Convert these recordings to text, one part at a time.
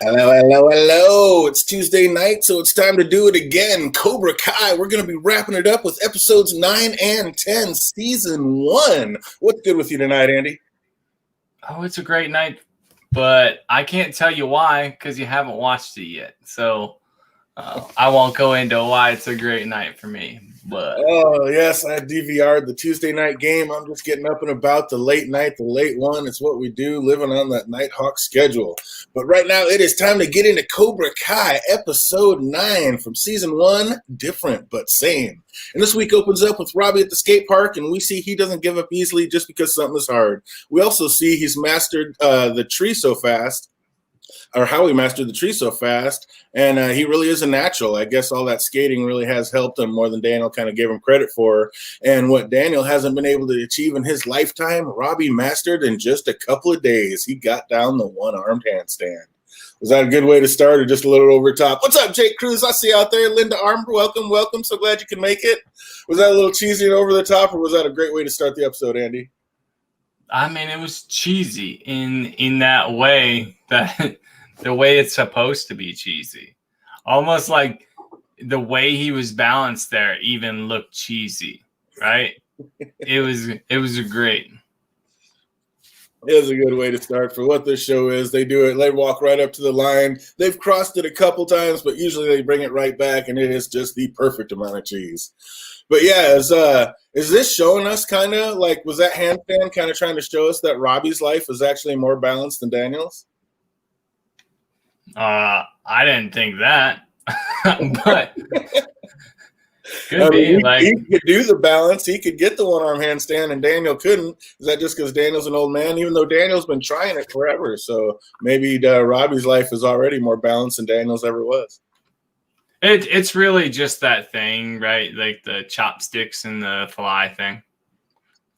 Hello, hello, hello. It's Tuesday night, so it's time to do it again. Cobra Kai. We're going to be wrapping it up with episodes 9 and 10, season 1. What's good with you tonight, Andy? Oh, it's a great night, but I can't tell you why because you haven't watched it yet. So I won't go into why it's a great night for me. But Oh, yes, I DVR'd the Tuesday night game. I'm just getting up and about the late night, the late one. It's what we do, living on that Nighthawk schedule. But right now, it is time to get into Cobra Kai, episode 9 from season 1, different but same. And this week opens up with Robbie at the skate park, and we see he doesn't give up easily just because something is hard. We also see he's mastered the tree so fast, or how he mastered the tree so fast, and he really is a natural. I guess all that skating really has helped him more than Daniel kind of gave him credit for. And what Daniel hasn't been able to achieve in his lifetime, Robbie mastered in just a couple of days. He got down the one-armed handstand. Was that a good way to start, or just a little over top? What's up, Jake Cruz? I see you out there. Linda Armour, welcome. So glad you can make it. Was that a little cheesy and over the top, or was that a great way to start the episode, Andy? I mean, it was cheesy in that way that the way it's supposed to be cheesy. Almost like the way he was balanced there even looked cheesy, right? It was great. It is a good way to start for what this show is. They do it. They walk right up to the line. They've crossed it a couple times, but usually they bring it right back, and it is just the perfect amount of cheese. But yeah, is this showing us kind of like, was that handstand kind of trying to show us that Robbie's life was actually more balanced than Daniel's? I didn't think that, but could be. He could do the balance. He could get the one-arm handstand, and Daniel couldn't. Is that just because Daniel's an old man? Even though Daniel's been trying it forever, so maybe Robbie's life is already more balanced than Daniel's ever was. It's really just that thing, right? Like the chopsticks and the fly thing. I'm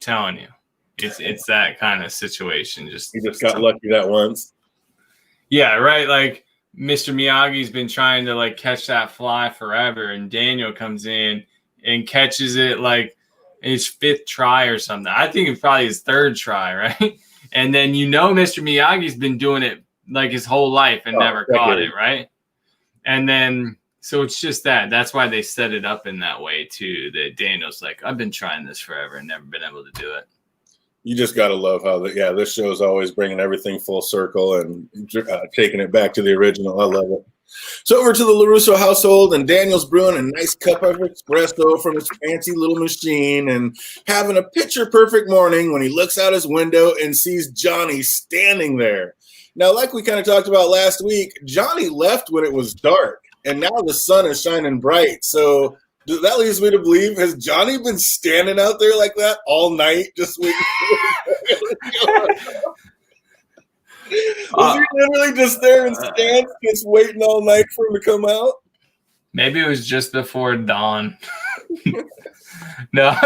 telling you, it's that kind of situation. He just got lucky that once. Yeah, right. Like Mr. Miyagi's been trying to like catch that fly forever, and Daniel comes in and catches it like his 5th try or something. I think it's probably his 3rd try, right? And then Mr. Miyagi's been doing it like his whole life and never caught it, right? And then so it's just that. That's why they set it up in that way too. That Daniel's like, I've been trying this forever and never been able to do it. You just got to love how this show is always bringing everything full circle and taking it back to the original. I love it. So over to the LaRusso household, and Daniel's brewing a nice cup of espresso from his fancy little machine and having a picture-perfect morning when he looks out his window and sees Johnny standing there. Now, like we kind of talked about last week, Johnny left when it was dark, and now the sun is shining bright. So that leads me to believe, has Johnny been standing out there like that all night just waiting? Was he literally just there in stands, just waiting all night for him to come out? Maybe it was just before dawn. No,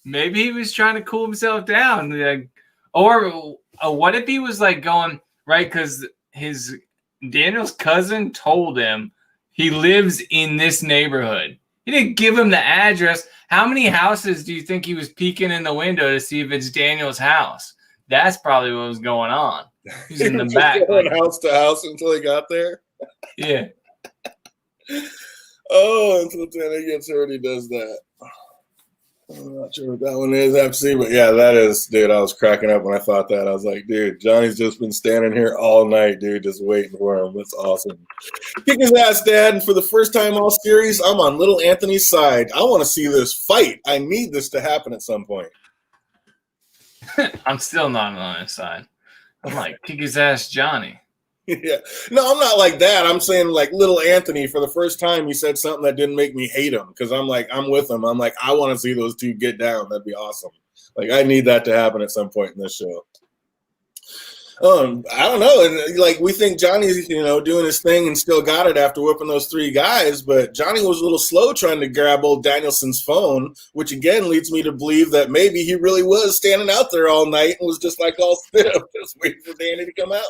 maybe he was trying to cool himself down. Like, or what if he was like going, right? Because Daniel's cousin told him he lives in this neighborhood. He didn't give him the address. How many houses do you think he was peeking in the window to see if it's Daniel's house? That's probably what was going on. He's in the back. Going house to house until he got there? Yeah. Oh, until Danny gets hurt, he does that. I'm not sure what that one is, FC, but yeah, that is, dude, I was cracking up when I thought that. I was like, dude, Johnny's just been standing here all night, dude, just waiting for him. That's awesome. Kick his ass, Dad, and for the first time all series, I'm on little Anthony's side. I want to see this fight. I need this to happen at some point. I'm still not on his side. I'm like, kick his ass, Johnny. Yeah. No, I'm not like that. I'm saying like little Anthony, for the first time, he said something that didn't make me hate him, because I'm like, I'm with him. I'm like, I want to see those two get down. That'd be awesome. Like, I need that to happen at some point in this show. I don't know. And like, we think Johnny's, doing his thing and still got it after whooping those 3 guys, but Johnny was a little slow trying to grab old Danielson's phone, which again leads me to believe that maybe he really was standing out there all night and was just like all stiff, just waiting for Danny to come out.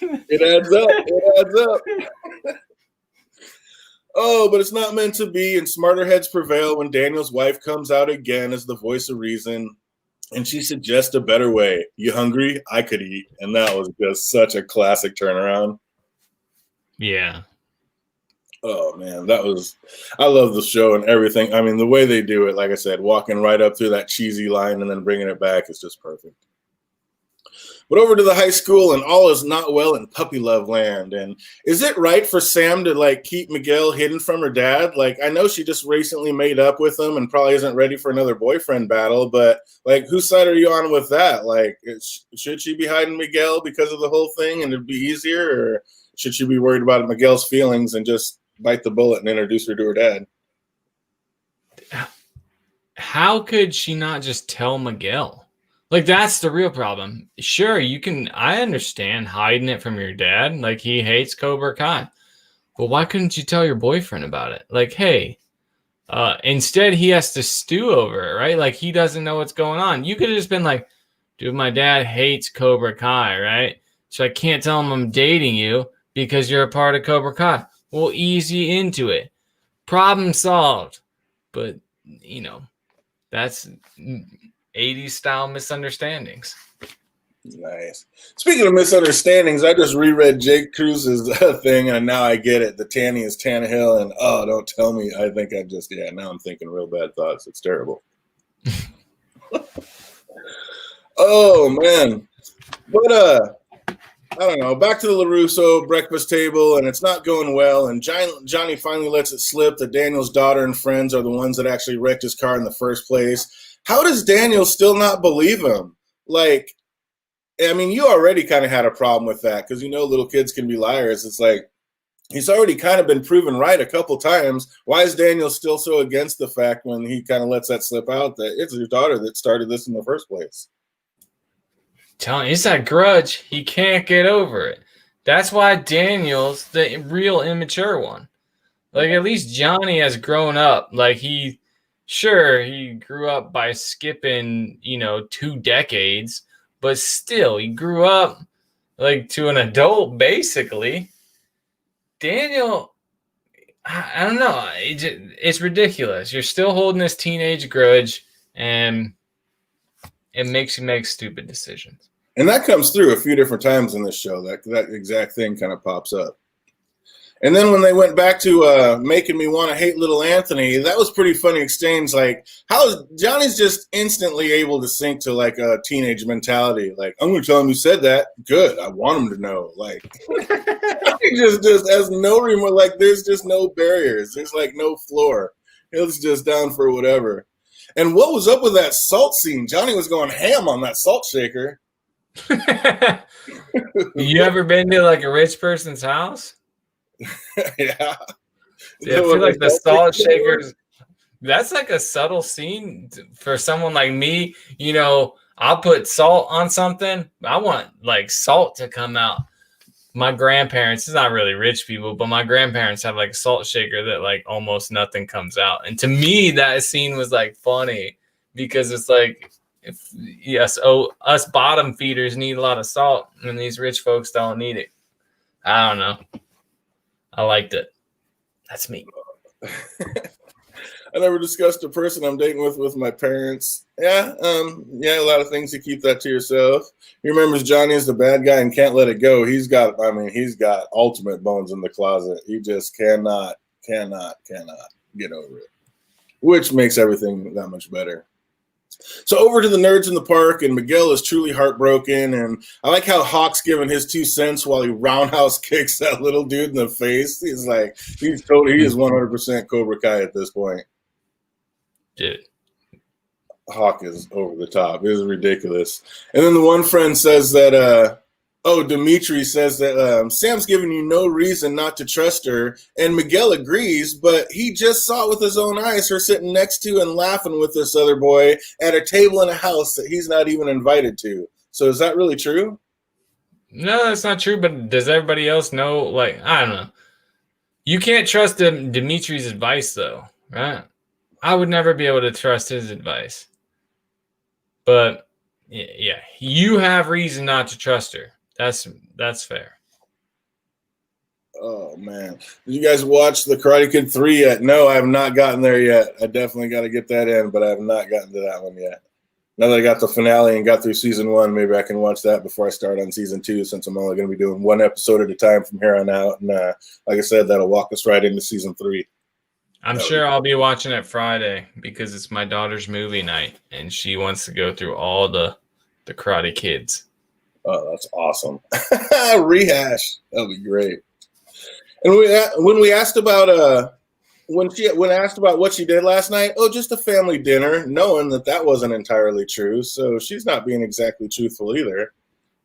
It adds up. Oh, but it's not meant to be, and smarter heads prevail when Daniel's wife comes out again as the voice of reason. And she suggests a better way. You hungry? I could eat. And that was just such a classic turnaround. Yeah. Oh, man, I love the show and everything. I mean, the way they do it, like I said, walking right up through that cheesy line and then bringing it back is just perfect. But over to the high school, and all is not well in puppy love land. And is it right for Sam to like keep Miguel hidden from her dad? Like, I know she just recently made up with him and probably isn't ready for another boyfriend battle, but like, whose side are you on with that? Like, should she be hiding Miguel because of the whole thing and it'd be easier, or should she be worried about Miguel's feelings and just bite the bullet and introduce her to her dad? How could she not just tell Miguel? Like, that's the real problem. Sure, I understand hiding it from your dad. Like, he hates Cobra Kai. But why couldn't you tell your boyfriend about it? Like, hey, instead he has to stew over it, right? Like, he doesn't know what's going on. You could have just been like, dude, my dad hates Cobra Kai, right? So I can't tell him I'm dating you because you're a part of Cobra Kai. We'll ease you into it. Problem solved. But, that's 80s style misunderstandings. Nice. Speaking of misunderstandings, I just reread Jake Cruz's thing, and now I get it. The Tanny is Tannehill, and don't tell me. I think now I'm thinking real bad thoughts. It's terrible. Oh, man. But, I don't know. Back to the LaRusso breakfast table, and it's not going well, and Johnny finally lets it slip that Daniel's daughter and friends are the ones that actually wrecked his car in the first place. How does Daniel still not believe him? Like, I mean, you already kind of had a problem with that because little kids can be liars. It's like he's already kind of been proven right a couple times. Why is Daniel still so against the fact when he kind of lets that slip out that it's his daughter that started this in the first place? Telling it's that grudge. He can't get over it. That's why Daniel's the real immature one. Like, at least Johnny has grown up. Like, he grew up by skipping, 2 decades, but still, he grew up like to an adult, basically. Daniel, I don't know. It's ridiculous. You're still holding this teenage grudge, and it makes you make stupid decisions. And that comes through a few different times in this show. That exact thing kind of pops up. And then when they went back to making me want to hate little Anthony, that was pretty funny exchange. Like, how is Johnny's just instantly able to sink to like a teenage mentality? Like, I'm going to tell him you said that. Good. I want him to know. Like, he just has no remote. Like, there's just no barriers. There's like no floor. It's just down for whatever. And what was up with that salt scene? Johnny was going ham on that salt shaker. You ever been to like a rich person's house? Yeah. I feel like the salt shakers, that's like a subtle scene for someone like me. I'll put salt on something. I want like salt to come out. My grandparents, it's not really rich people, but my grandparents have like a salt shaker that like almost nothing comes out. And to me, that scene was like funny because it's like, us bottom feeders need a lot of salt and these rich folks don't need it. I don't know. I liked it. That's me. I never discussed a person I'm dating with my parents. Yeah, a lot of things, you keep that to yourself. He remembers Johnny is the bad guy and can't let it go. He's got ultimate bones in the closet. He just cannot get over it, which makes everything that much better. So over to the nerds in the park, and Miguel is truly heartbroken. And I like how Hawk's giving his 2 cents while he roundhouse kicks that little dude in the face. He's like, he is 100% Cobra Kai at this point. Dude. Hawk is over the top. It is ridiculous. And then the one friend says that, Dimitri says that Sam's giving you no reason not to trust her. And Miguel agrees, but he just saw with his own eyes her sitting next to and laughing with this other boy at a table in a house that he's not even invited to. So is that really true? No, that's not true. But does everybody else know? Like, I don't know. You can't trust Dimitri's advice, though, right? I would never be able to trust his advice. But, yeah, you have reason not to trust her. That's fair. Oh, man. Did you guys watch The Karate Kid 3 yet? No, I have not gotten there yet. I definitely got to get that in, but I have not gotten to that one yet. Now that I got the finale and got through season 1, maybe I can watch that before I start on season 2, since I'm only going to be doing 1 episode at a time from here on out. And like I said, that'll walk us right into season 3. I'm sure I'll be watching it Friday because it's my daughter's movie night and she wants to go through all the Karate Kids. Oh, that's awesome. Rehash. That'll be great. And when we asked about when asked about what she did last night, just a family dinner, knowing that wasn't entirely true. So she's not being exactly truthful either.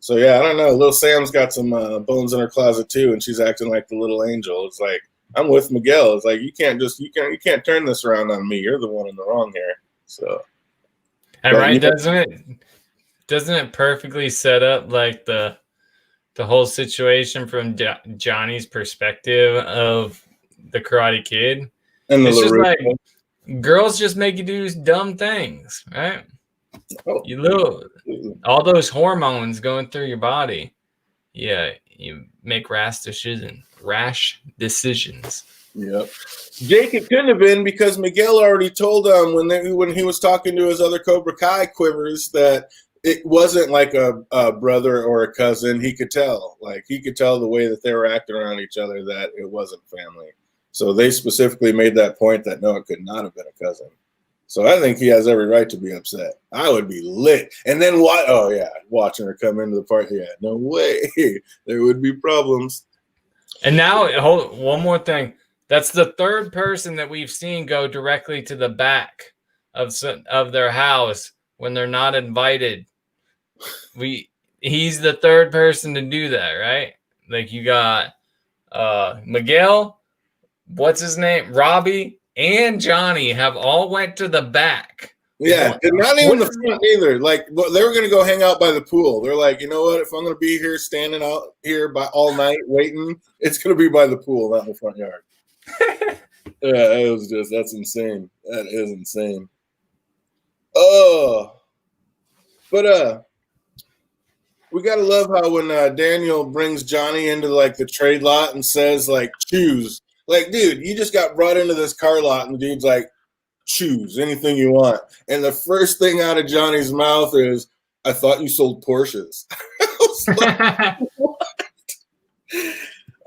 So yeah, I don't know. Little Sam's got some bones in her closet too, and she's acting like the little angel. It's like, I'm with Miguel. It's like, you can't turn this around on me. You're the one in the wrong here. So, and right, doesn't it perfectly set up like the whole situation from Johnny's perspective of the Karate Kid? And it's just like girls just make you do dumb things, right? All those hormones going through your body. Yeah, you make rash decisions. Yep. Jake, it couldn't have been because Miguel already told him when he was talking to his other Cobra Kai quivers that it wasn't like a brother or a cousin. He could tell. Like, he could tell the way that they were acting around each other that it wasn't family. So they specifically made that point that no, it could not have been a cousin. So I think he has every right to be upset. I would be lit. And then what? Oh, yeah, watching her come into the party. Yeah, no way. There would be problems. And now, one more thing. That's the third person that we've seen go directly to the back of their house when they're not invited. He's the third person to do that, right? Like, you got Miguel, what's his name? Robbie and Johnny have all went to the back. Yeah, not even the front either. Like, they were going to go hang out by the pool. They're like, you know what? If I'm going to be here standing out here by all night waiting, it's going to be by the pool, not in the front yard. Yeah, that's insane. That is insane. Oh, but we gotta love how when Daniel brings Johnny into like the trade lot and says like, choose. Like, dude, you just got brought into this car lot and the dude's like, choose anything you want. And the first thing out of Johnny's mouth is, I thought you sold Porsches. I was like, what?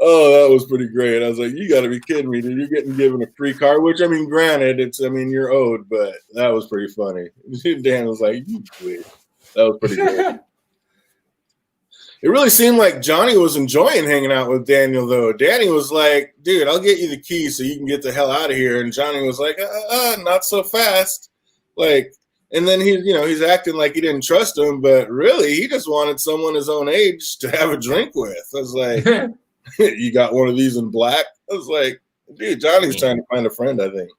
Oh, that was pretty great. I was like, you got to be kidding me, dude. You're getting given a free car, which, I mean, granted, you're owed, but that was pretty funny. Dan was like, you please. That was pretty good. It really seemed like Johnny was enjoying hanging out with Daniel, though. Danny was like, dude, I'll get you the key so you can get the hell out of here. And Johnny was like, not so fast. Like, and then he's acting like he didn't trust him, but really, he just wanted someone his own age to have a drink with. I was like, you got one of these in black? I was like, dude, Johnny's trying to find a friend, I think.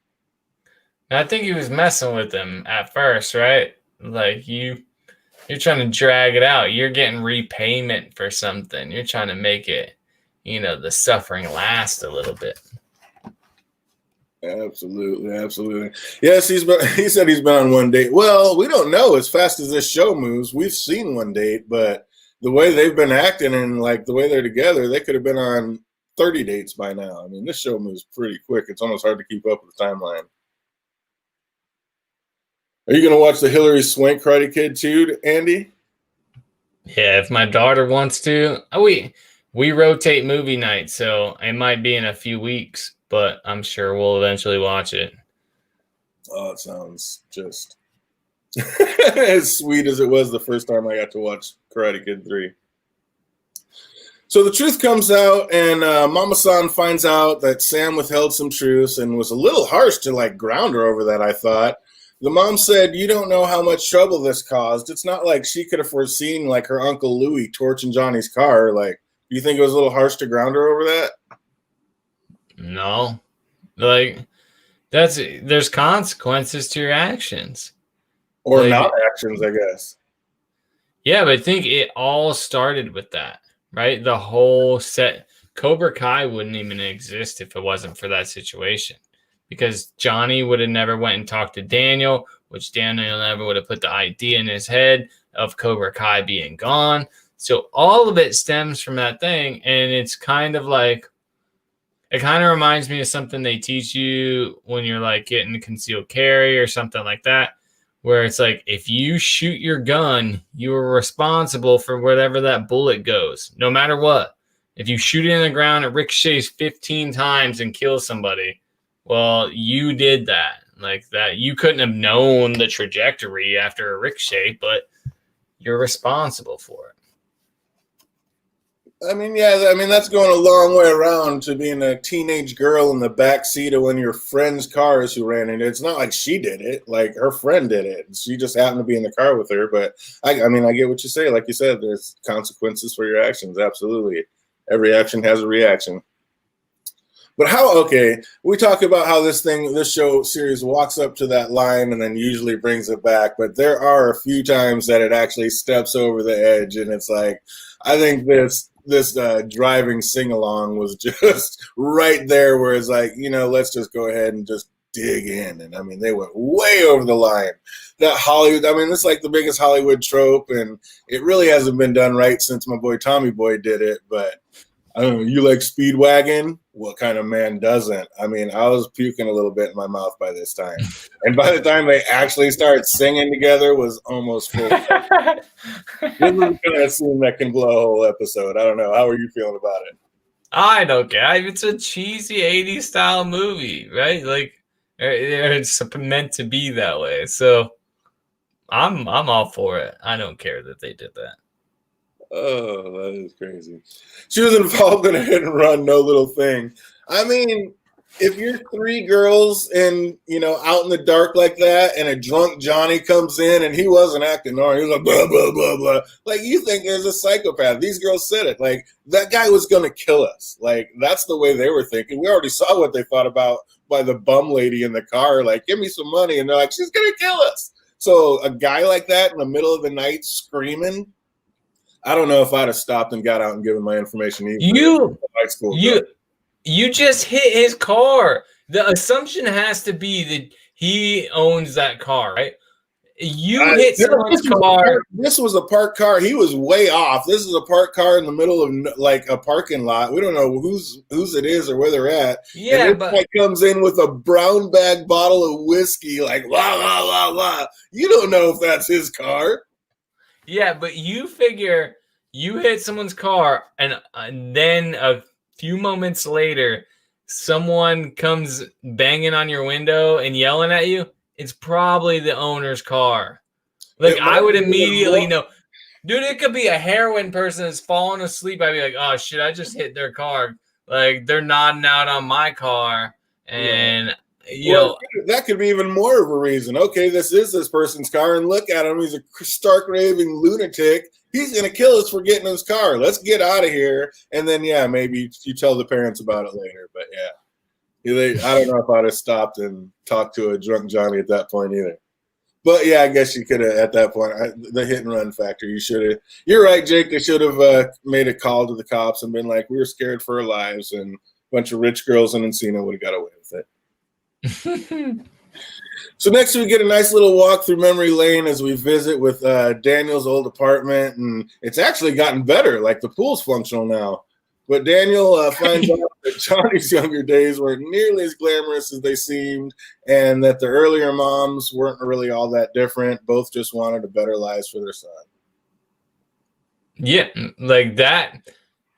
I think he was messing with him at first, right? Like, you're trying to drag it out. You're getting repayment for something. You're trying to make it, the suffering last a little bit. Absolutely. Yes, he said he's been on one date. Well, we don't know as fast as this show moves. We've seen one date, but the way they've been acting and like the way they're together, they could have been on 30 dates by now. I mean, this show moves pretty quick. It's almost hard to keep up with the timeline. Are you going to watch the Hilary Swank Karate Kid too, Andy? Yeah, if my daughter wants to. We rotate movie night, so it might be in a few weeks, but I'm sure we'll eventually watch it. Oh, it sounds just as sweet as it was the first time I got to watch Karate Kid 3. So the truth comes out, and Mama-san finds out that Sam withheld some truths and was a little harsh to like ground her over that, I thought. The mom said, you don't know how much trouble this caused. It's not like she could have foreseen like her Uncle Louie torching Johnny's car. Like, do you think it was a little harsh to ground her over that? No. Like, there's consequences to your actions. Or not actions, I guess. Yeah, but I think it all started with that, right? The whole set. Cobra Kai wouldn't even exist if it wasn't for that situation. Because Johnny would have never went and talked to Daniel, which Daniel never would have put the idea in his head of Cobra Kai being gone. So all of it stems from that thing. And it's kind of like, it kind of reminds me of something they teach you when you're like getting concealed carry or something like that, where it's like, if you shoot your gun, you are responsible for whatever that bullet goes, no matter what. If you shoot it in the ground, it ricochets 15 times and kills somebody. Well, you did that. Like that, you couldn't have known the trajectory after a ricochet, but you're responsible for it. I mean, yeah, I mean, that's going a long way around to being a teenage girl in the back seat of one of your friend's cars who ran into it. It's not like she did it. Like, her friend did it. She just happened to be in the car with her. But, I mean, I get what you say. Like you said, there's consequences for your actions. Absolutely. Every action has a reaction. But we talk about how this show series walks up to that line and then usually brings it back. But there are a few times that it actually steps over the edge. And it's like, I think this driving sing-along was just right there where it's like, let's just go ahead and just dig in. And I mean, they went way over the line. That Hollywood, I mean, it's like the biggest Hollywood trope, and it really hasn't been done right since my boy Tommy Boy did it. But I don't know, you like Speedwagon? What kind of man doesn't? I mean, I was puking a little bit in my mouth by this time. And by the time they actually started singing together was almost full. This is kind of a scene that can blow a whole episode. I don't know. How are you feeling about it? I don't care. It's a cheesy 80s style movie, right? Like, it's meant to be that way. So I'm all for it. I don't care that they did that. Oh, that is crazy. She was involved in a hit and run, no little thing. I mean, if you're three girls and, out in the dark like that, and a drunk Johnny comes in and he wasn't acting normal, he was like, blah, blah, blah, blah. Like, you think there's a psychopath. These girls said it. Like, that guy was going to kill us. Like, that's the way they were thinking. We already saw what they thought about by the bum lady in the car. Like, give me some money. And they're like, she's going to kill us. So a guy like that in the middle of the night screaming, I don't know if I'd have stopped and got out and given my information. You just hit his car. The assumption has to be that he owns that car, right? You hit someone's car. This was a parked car. He was way off. This is a parked car in the middle of like a parking lot. We don't know whose it is or where they're at. Yeah, and this guy comes in with a brown bag bottle of whiskey, like la la la la. You don't know if that's his car. Yeah, but you figure you hit someone's car, and then a few moments later, someone comes banging on your window and yelling at you. It's probably the owner's car. Like, I would immediately know. Dude, it could be a heroin person that's falling asleep. I'd be like, oh, shit, I just hit their car. Like, they're nodding out on my car. And, that could be even more of a reason. Okay, this is this person's car, and look at him. He's a stark raving lunatic. He's going to kill us for getting his car. Let's get out of here. And then, maybe you tell the parents about it later. But, I don't know if I'd have stopped and talked to a drunk Johnny at that point either. But, I guess you could have at that point. The hit and run factor, you should have. You're right, Jake. They should have made a call to the cops and been like, we were scared for our lives. And a bunch of rich girls in Encino would have got away with it. So next we get a nice little walk through memory lane as we visit with Daniel's old apartment, and it's actually gotten better. Like, the pool's functional now. But Daniel finds out that Johnny's younger days weren't nearly as glamorous as they seemed, and that the earlier moms weren't really all that different. Both just wanted a better lives for their son. Yeah, like that.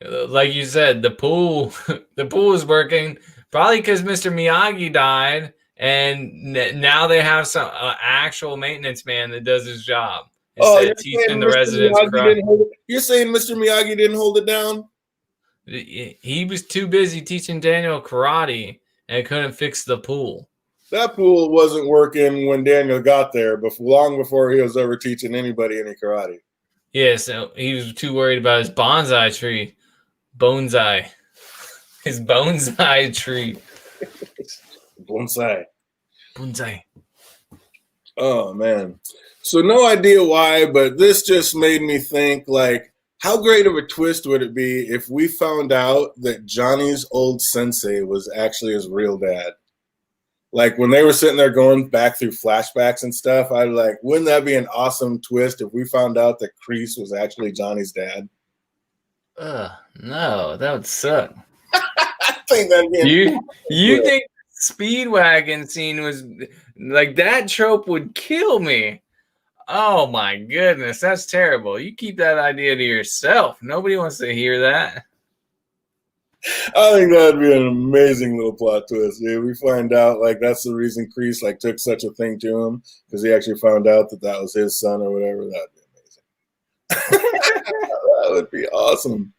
Like you said, the pool is working, probably because Mr. Miyagi died. And now they have some actual maintenance man that does his job instead of teaching the residents. You're saying Mr. Miyagi didn't hold it down? He was too busy teaching Daniel karate and couldn't fix the pool. That pool wasn't working when Daniel got there, long before he was ever teaching anybody any karate. Yeah, so he was too worried about his bonsai tree. His bonsai tree. Bonsai. Oh, man. So no idea why, but this just made me think, like, how great of a twist would it be if we found out that Johnny's old sensei was actually his real dad? Like, when they were sitting there going back through flashbacks and stuff, I'd like, wouldn't that be an awesome twist if we found out that Kreese was actually Johnny's dad? No, that would suck. I think that'd be you think Speedwagon scene was like that trope would kill me. Oh my goodness, that's terrible. You keep that idea to yourself. Nobody wants to hear that. I think that'd be an amazing little plot twist, dude. We find out like that's the reason Kreese like took such a thing to him because he actually found out that that was his son or whatever. That'd be amazing. That would be awesome.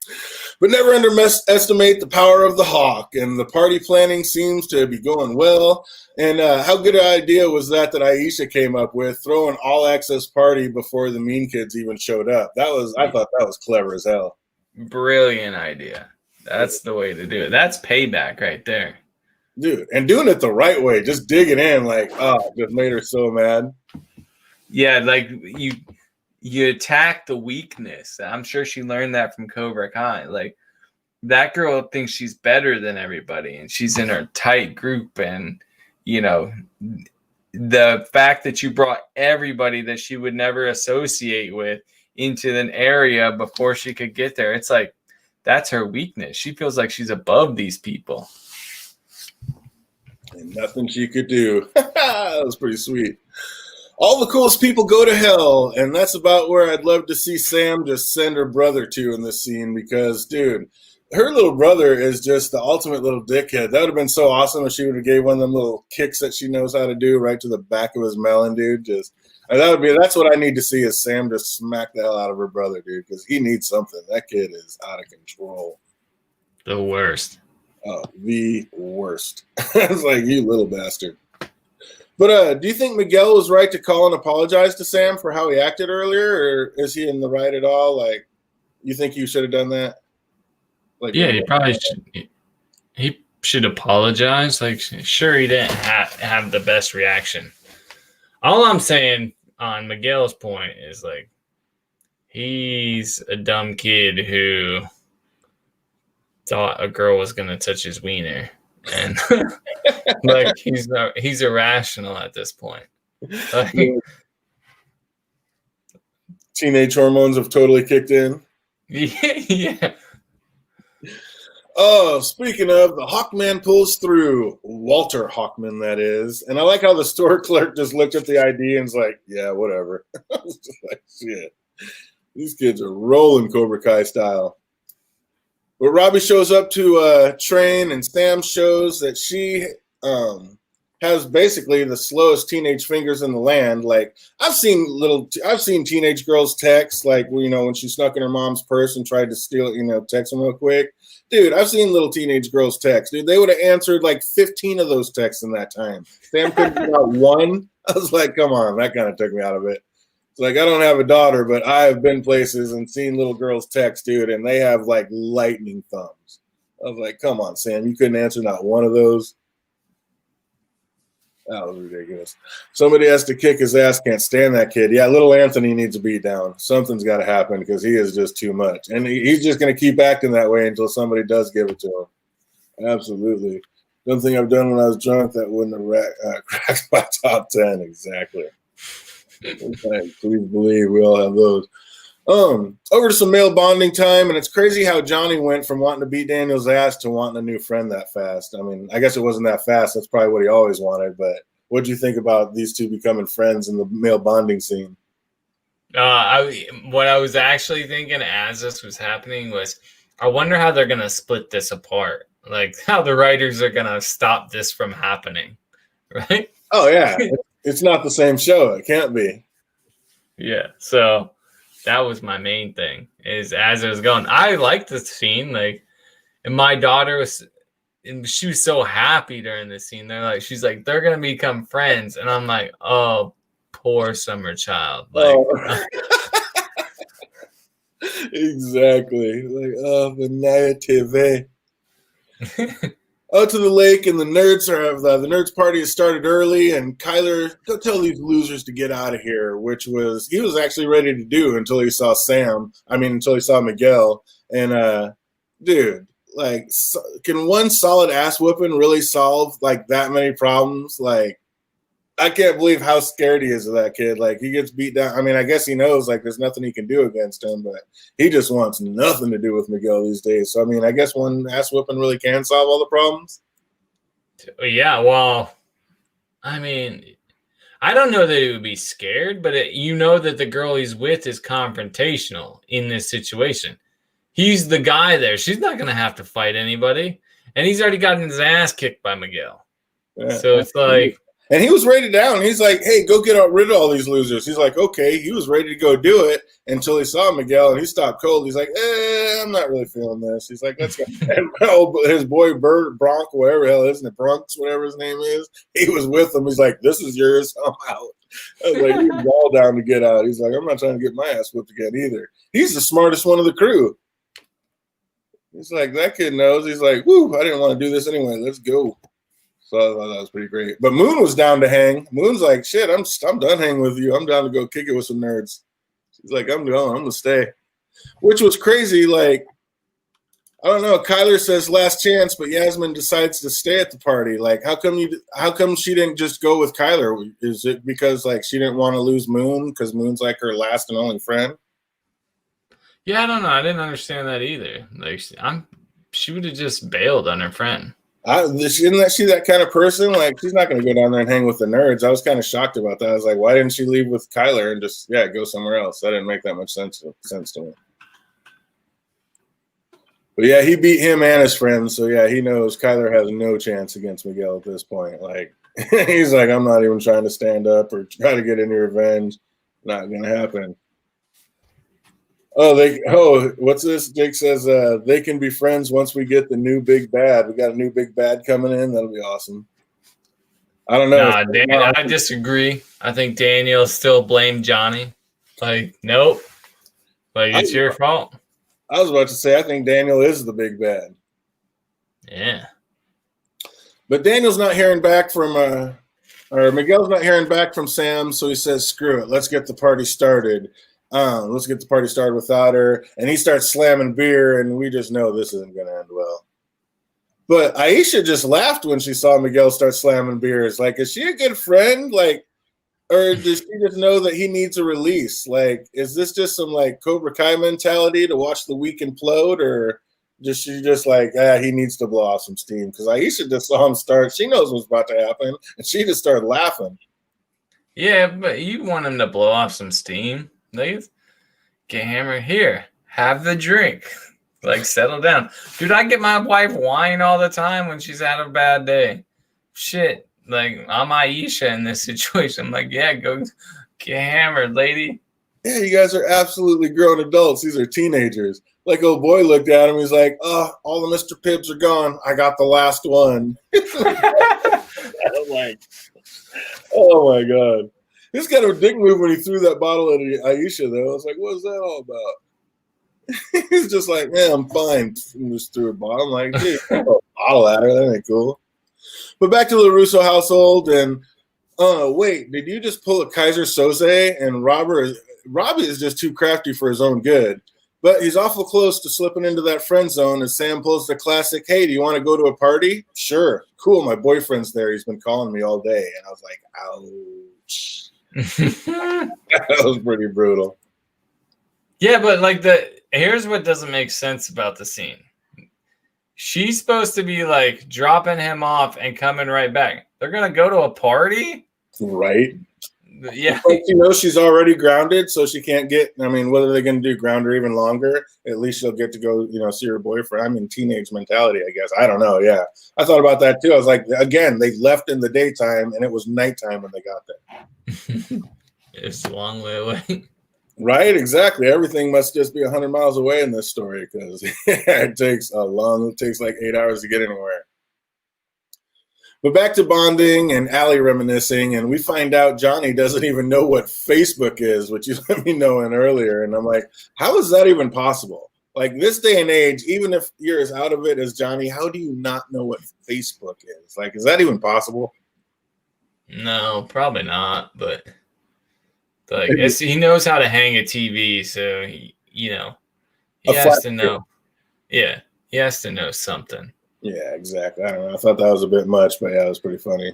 But never underestimate the power of the hawk, and the party planning seems to be going well. And how good an idea was that Aisha came up with, throwing all access party before the mean kids even showed up? I thought that was clever as hell. Brilliant idea. That's the way to do it. That's payback right there. Dude, and doing it the right way, just digging in like, oh, just made her so mad. Yeah, like you attack the weakness. I'm sure she learned that from Cobra Kai. Like that girl thinks she's better than everybody and she's in her tight group, and you know, the fact that you brought everybody that she would never associate with into an area before she could get there. It's like that's her weakness. She feels like she's above these people. And nothing she could do. That was pretty sweet. All the coolest people go to hell, and that's about where I'd love to see Sam just send her brother to in this scene because, dude, her little brother is just the ultimate little dickhead. That would have been so awesome if she would have gave one of them little kicks that she knows how to do right to the back of his melon, dude. That's what I need to see is Sam just smack the hell out of her brother, dude, because he needs something. That kid is out of control. The worst. Oh, the worst. It's like, you little bastard. But do you think Miguel was right to call and apologize to Sam for how he acted earlier, or is he in the right at all? Like, you think you should have done that? Like, yeah, he probably should. He should apologize. Like, sure, he didn't have the best reaction. All I'm saying on Miguel's point is like, he's a dumb kid who thought a girl was gonna touch his wiener, and like he's irrational at this point. Like, teenage hormones have totally kicked in. Yeah. Oh, speaking of, the Hawkman pulls through. Walter Hawkman, that is. And I like how the store clerk just looked at the ID and was like, yeah, whatever. I was just like, shit. These kids are rolling Cobra Kai style. But Robbie shows up to train, and Sam shows that she has basically the slowest teenage fingers in the land. Like, I've seen teenage girls text, like, you know, when she snuck in her mom's purse and tried to steal, you know, text them real quick. Dude, I've seen little teenage girls text. Dude, they would have answered like 15 of those texts in that time. Sam couldn't get out one. I was like, come on, that kind of took me out of it. It's like, I don't have a daughter, but I have been places and seen little girls text, dude, and they have like lightning thumbs. I was like, come on, Sam, you couldn't answer not one of those. That was ridiculous. Somebody has to kick his ass. Can't stand that kid. Yeah, little Anthony needs to be down. Something's got to happen because he is just too much. And he's just going to keep acting that way until somebody does give it to him. Absolutely. Something I've done when I was drunk that wouldn't have cracked my top 10. Exactly. Please believe we all have those. Over to some male bonding time, and it's crazy how Johnny went from wanting to beat Daniel's ass to wanting a new friend that fast. I mean, I guess it wasn't that fast. That's probably what he always wanted. But what do you think about these two becoming friends in the male bonding scene? What I was actually thinking as this was happening was, I wonder how they're gonna split this apart. Like how the writers are gonna stop this from happening, right? Oh yeah, it's not the same show. It can't be. Yeah. So that was my main thing. Is as it was going, I liked the scene. Like, and my daughter she was so happy during this scene. She's like, they're gonna become friends, and I'm like, oh, poor summer child. Like, exactly. Like, oh, the naivete. Out to the lake, and the nerds party has started early, and Kyler, go tell these losers to get out of here, which he was actually ready to do until he saw until he saw Miguel. And dude, like, can one solid ass whooping really solve like that many problems? Like, I can't believe how scared he is of that kid. Like, he gets beat down. I mean, I guess he knows like there's nothing he can do against him, but he just wants nothing to do with Miguel these days. So, I mean, I guess one ass whooping really can solve all the problems. Yeah, well, I mean, I don't know that he would be scared, but you know that the girl he's with is confrontational in this situation. He's the guy there. She's not going to have to fight anybody. And he's already gotten his ass kicked by Miguel. Yeah. So it's like... And he was ready down. He's like, hey, go get rid of all these losers. He's like, okay. He was ready to go do it until he saw Miguel, and he stopped cold. He's like, I'm not really feeling this. He's like, let's go. And his boy, Bronk, whatever the hell, isn't it? Bronx, whatever his name is. He was with him. He's like, this is yours. I'm out. I was like, he's all down to get out. He's like, I'm not trying to get my ass whipped again either. He's the smartest one of the crew. He's like, that kid knows. He's like, woo, I didn't want to do this anyway. Let's go. So I thought that was pretty great. But Moon was down to hang. Moon's like, shit, I'm done hanging with you. I'm down to go kick it with some nerds. She's like, I'm going. I'm going to stay. Which was crazy. Like, I don't know. Kyler says last chance, but Yasmin decides to stay at the party. Like, how come she didn't just go with Kyler? Is it because, like, she didn't want to lose Moon because Moon's, like, her last and only friend? Yeah, I don't know. I didn't understand that either. Like, she would have just bailed on her friend. Isn't she that kind of person? Like, she's not going to go down there and hang with the nerds. I was kind of shocked about that. I was like, why didn't she leave with Kyler and just, go somewhere else? That didn't make that much sense to me. But, yeah, he beat him and his friends. So, yeah, he knows Kyler has no chance against Miguel at this point. Like, he's like, I'm not even trying to stand up or try to get any revenge. Not going to happen. What's this? Jake says they can be friends once we get the new big bad. We got a new big bad coming in. That'll be awesome. I don't know. I disagree. I think Daniel still blamed Johnny. Like, nope. Like, it's your fault. I was about to say, I think Daniel is the big bad. Yeah. But Daniel's not hearing back from or Miguel's not hearing back from Sam, so he says, screw it. Let's get the party started. Let's get the party started without her. And he starts slamming beer, and we just know this isn't going to end well. But Aisha just laughed when she saw Miguel start slamming beers. Like, is she a good friend? Like, or does she just know that he needs a release? Like, is this just some, like, Cobra Kai mentality to watch the week implode? Or just she just like, he needs to blow off some steam? Because Aisha just saw him start. She knows what's about to happen, and she just started laughing. Yeah, but you want him to blow off some steam. Like, get hammered here. Have the drink. Like, settle down. Dude, I get my wife wine all the time when she's had a bad day. Shit. Like, I'm Aisha in this situation. I'm like, yeah, go get hammered, lady. Yeah, you guys are absolutely grown adults. These are teenagers. Like, old boy looked at him. He's like, all the Mr. Pibbs are gone. I got the last one. I'm like, oh, my God. This got a dick move when he threw that bottle at Aisha, though. I was like, what is that all about? He's just like, man, I'm fine. And just threw a bottle. I'm like, dude, throw a bottle at her. That ain't cool. But back to the Russo household. And, wait, did you just pull a Kaiser Soze? And Robbie is just too crafty for his own good. But he's awful close to slipping into that friend zone as Sam pulls the classic, hey, do you want to go to a party? Sure. Cool, my boyfriend's there. He's been calling me all day. And I was like, ouch. That was pretty brutal. Yeah, but like here's what doesn't make sense about the scene. She's supposed to be like dropping him off and coming right back. They're gonna go to a party, right? Yeah, but she's already grounded, so she can't get. I mean, what are they gonna do? Ground her even longer? At least she'll get to go, see her boyfriend. I mean, teenage mentality, I guess. I don't know. Yeah, I thought about that too. I was like, again, they left in the daytime, and it was nighttime when they got there. It's a long way away. Right, exactly. Everything must just be 100 miles away in this story because it takes like 8 hours to get anywhere. But back to bonding and Allie reminiscing, and we find out Johnny doesn't even know what Facebook is, which you let me know in earlier. And I'm like, how is that even possible? Like, this day and age, even if you're as out of it as Johnny, how do you not know what Facebook is? Like, is that even possible? No, probably not, but like he knows how to hang a TV, so he has to know. Yeah, he has to know something. Yeah, exactly. I don't know. I thought that was a bit much, but yeah, it was pretty funny.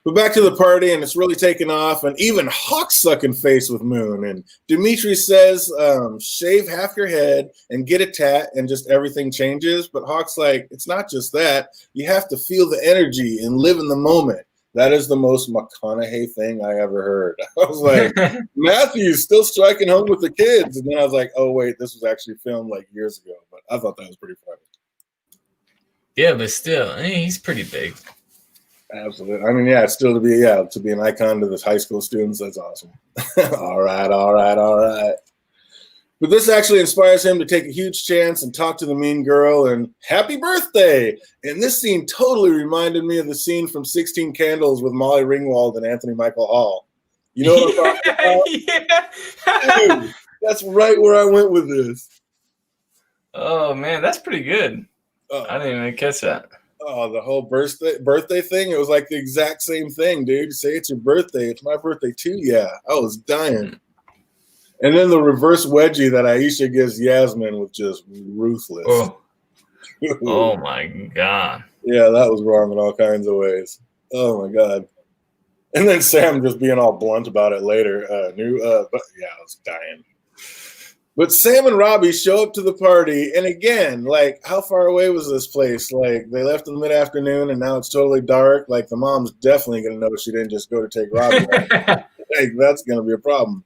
But back to the party, and it's really taken off, and even Hawk's sucking face with Moon. And Dimitri says, shave half your head and get a tat, and just everything changes. But Hawk's like, it's not just that. You have to feel the energy and live in the moment. That is the most McConaughey thing I ever heard. I was like, Matthew's still striking home with the kids. And then I was like, oh, wait, this was actually filmed like years ago. But I thought that was pretty funny. Yeah, but still, he's pretty big. Absolutely. I mean, yeah, still to be an icon to this high school students, that's awesome. All right. But this actually inspires him to take a huge chance and talk to the mean girl and happy birthday. And this scene totally reminded me of the scene from 16 Candles with Molly Ringwald and Anthony Michael Hall. You know what I'm talking about? Yeah. Dude, that's right where I went with this. Oh, man, that's pretty good. I didn't even catch that. Oh, the whole birthday thing. It was like the exact same thing, dude. Say it's your birthday. It's my birthday too. Yeah, I was dying. And then the reverse wedgie that Aisha gives Yasmin was just ruthless. Oh my God. Yeah, that was wrong in all kinds of ways. Oh my God. And then Sam just being all blunt about it later. But yeah, I was dying. But Sam and Robbie show up to the party, and again, like, how far away was this place? Like, they left in the mid-afternoon, and now it's totally dark. Like, the mom's definitely going to know she didn't just go to take Robbie. Like, that's going to be a problem.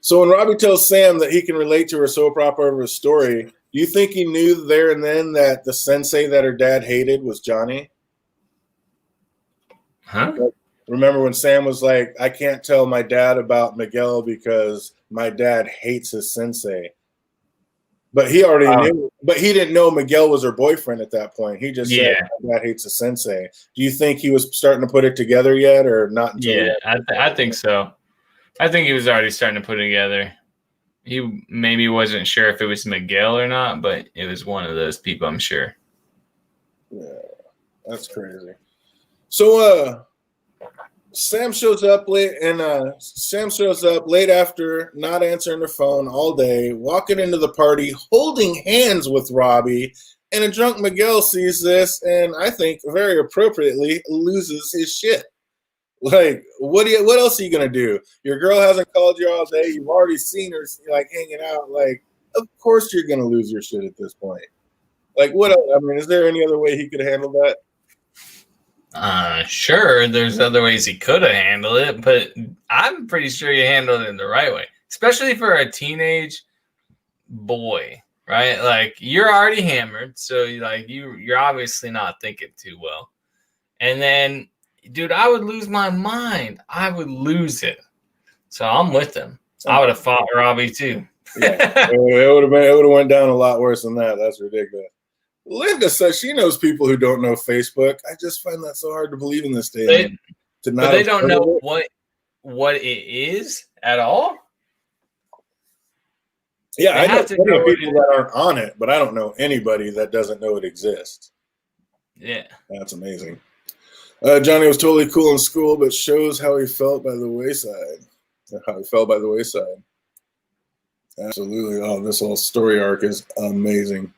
So when Robbie tells Sam that he can relate to her soap opera of her story, do you think he knew there and then that the sensei that her dad hated was Johnny? Huh? Remember when Sam was like, I can't tell my dad about Miguel because my dad hates his sensei. But he already knew, but he didn't know Miguel was her boyfriend at that point. He just said, my dad hates his sensei. Do you think he was starting to put it together yet or not until yet? I think so. I think he was already starting to put it together. He maybe wasn't sure if it was Miguel or not, but it was one of those people, I'm sure. Yeah, that's crazy. So, Sam shows up late after not answering the phone all day, walking into the party, holding hands with Robbie, and a drunk Miguel sees this and I think very appropriately loses his shit. Like, what else are you gonna do? Your girl hasn't called you all day. You've already seen her like hanging out. Like, of course you're gonna lose your shit at this point. Like, what else? I mean, is there any other way he could handle that? Sure, there's other ways he could have handled it, but I'm pretty sure he handled it in the right way, especially for a teenage boy, right? Like, you're already hammered, so you're obviously not thinking too well. And then, dude, I would lose my mind. I would lose it. So I'm with him. I would have fought Robbie too. Yeah, it would have went down a lot worse than that. That's ridiculous. Linda says she knows people who don't know Facebook. I just find that so hard to believe in this day. But they don't know what it is at all? Yeah, I know people that aren't on it, but I don't know anybody that doesn't know it exists. Yeah. That's amazing. Johnny was totally cool in school, but shows how he felt by the wayside. Absolutely. Oh, this whole story arc is amazing.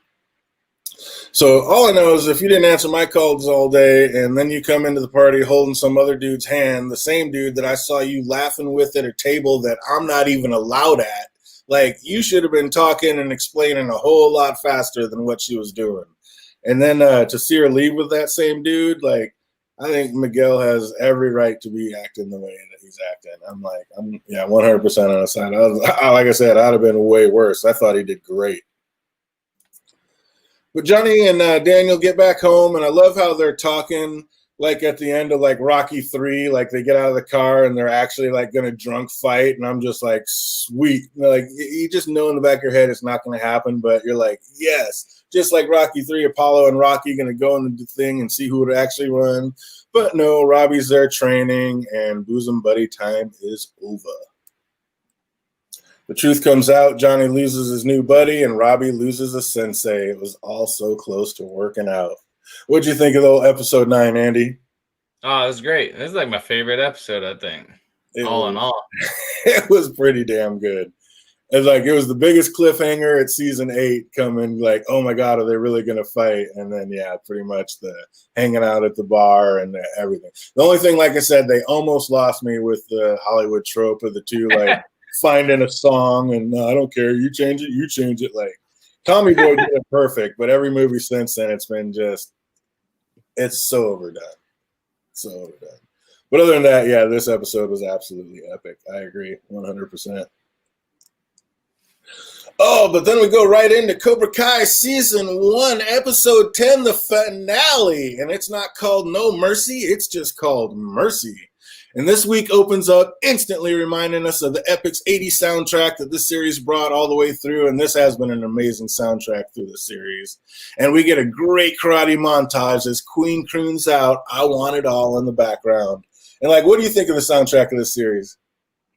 So all I know is if you didn't answer my calls all day and then you come into the party holding some other dude's hand, the same dude that I saw you laughing with at a table that I'm not even allowed at, like, you should have been talking and explaining a whole lot faster than what she was doing. And then to see her leave with that same dude, like, I think Miguel has every right to be acting the way that he's acting. I'm 100% on his side. Like I said, I'd have been way worse. I thought he did great. But Johnny and Daniel get back home, and I love how they're talking like at the end of like Rocky 3, like they get out of the car and they're actually like going to drunk fight. And I'm just like, sweet. Like, you just know in the back of your head it's not going to happen, but you're like, yes. Just like Rocky 3, Apollo and Rocky going to go in the thing and see who would actually run. But no, Robbie's there training, and bosom buddy time is over. The truth comes out. Johnny loses his new buddy, and Robbie loses a sensei. It was all so close to working out. What'd you think of the whole episode 9, Andy? Oh, it was great. This is like my favorite episode, I think. All in all. It was pretty damn good. And like it was the biggest cliffhanger at season 8 coming, like, oh my God, are they really gonna fight? And then yeah, pretty much the hanging out at the bar and everything. The only thing, like I said, they almost lost me with the Hollywood trope of the two like finding a song and no, I don't care, you change it, you change it. Like Tommy Boy did it perfect, but every movie since then it's been just it's so overdone. So overdone. But other than that, yeah, this episode was absolutely epic. I agree 100%. Oh, but then we go right into Cobra Kai Season 1, Episode 10, the finale. And it's not called No Mercy, it's just called Mercy. And this week opens up instantly reminding us of the Epic's 80s soundtrack that this series brought all the way through. And this has been an amazing soundtrack through the series. And we get a great karate montage as Queen croons out, I Want It All in the background. And like, what do you think of the soundtrack of this series?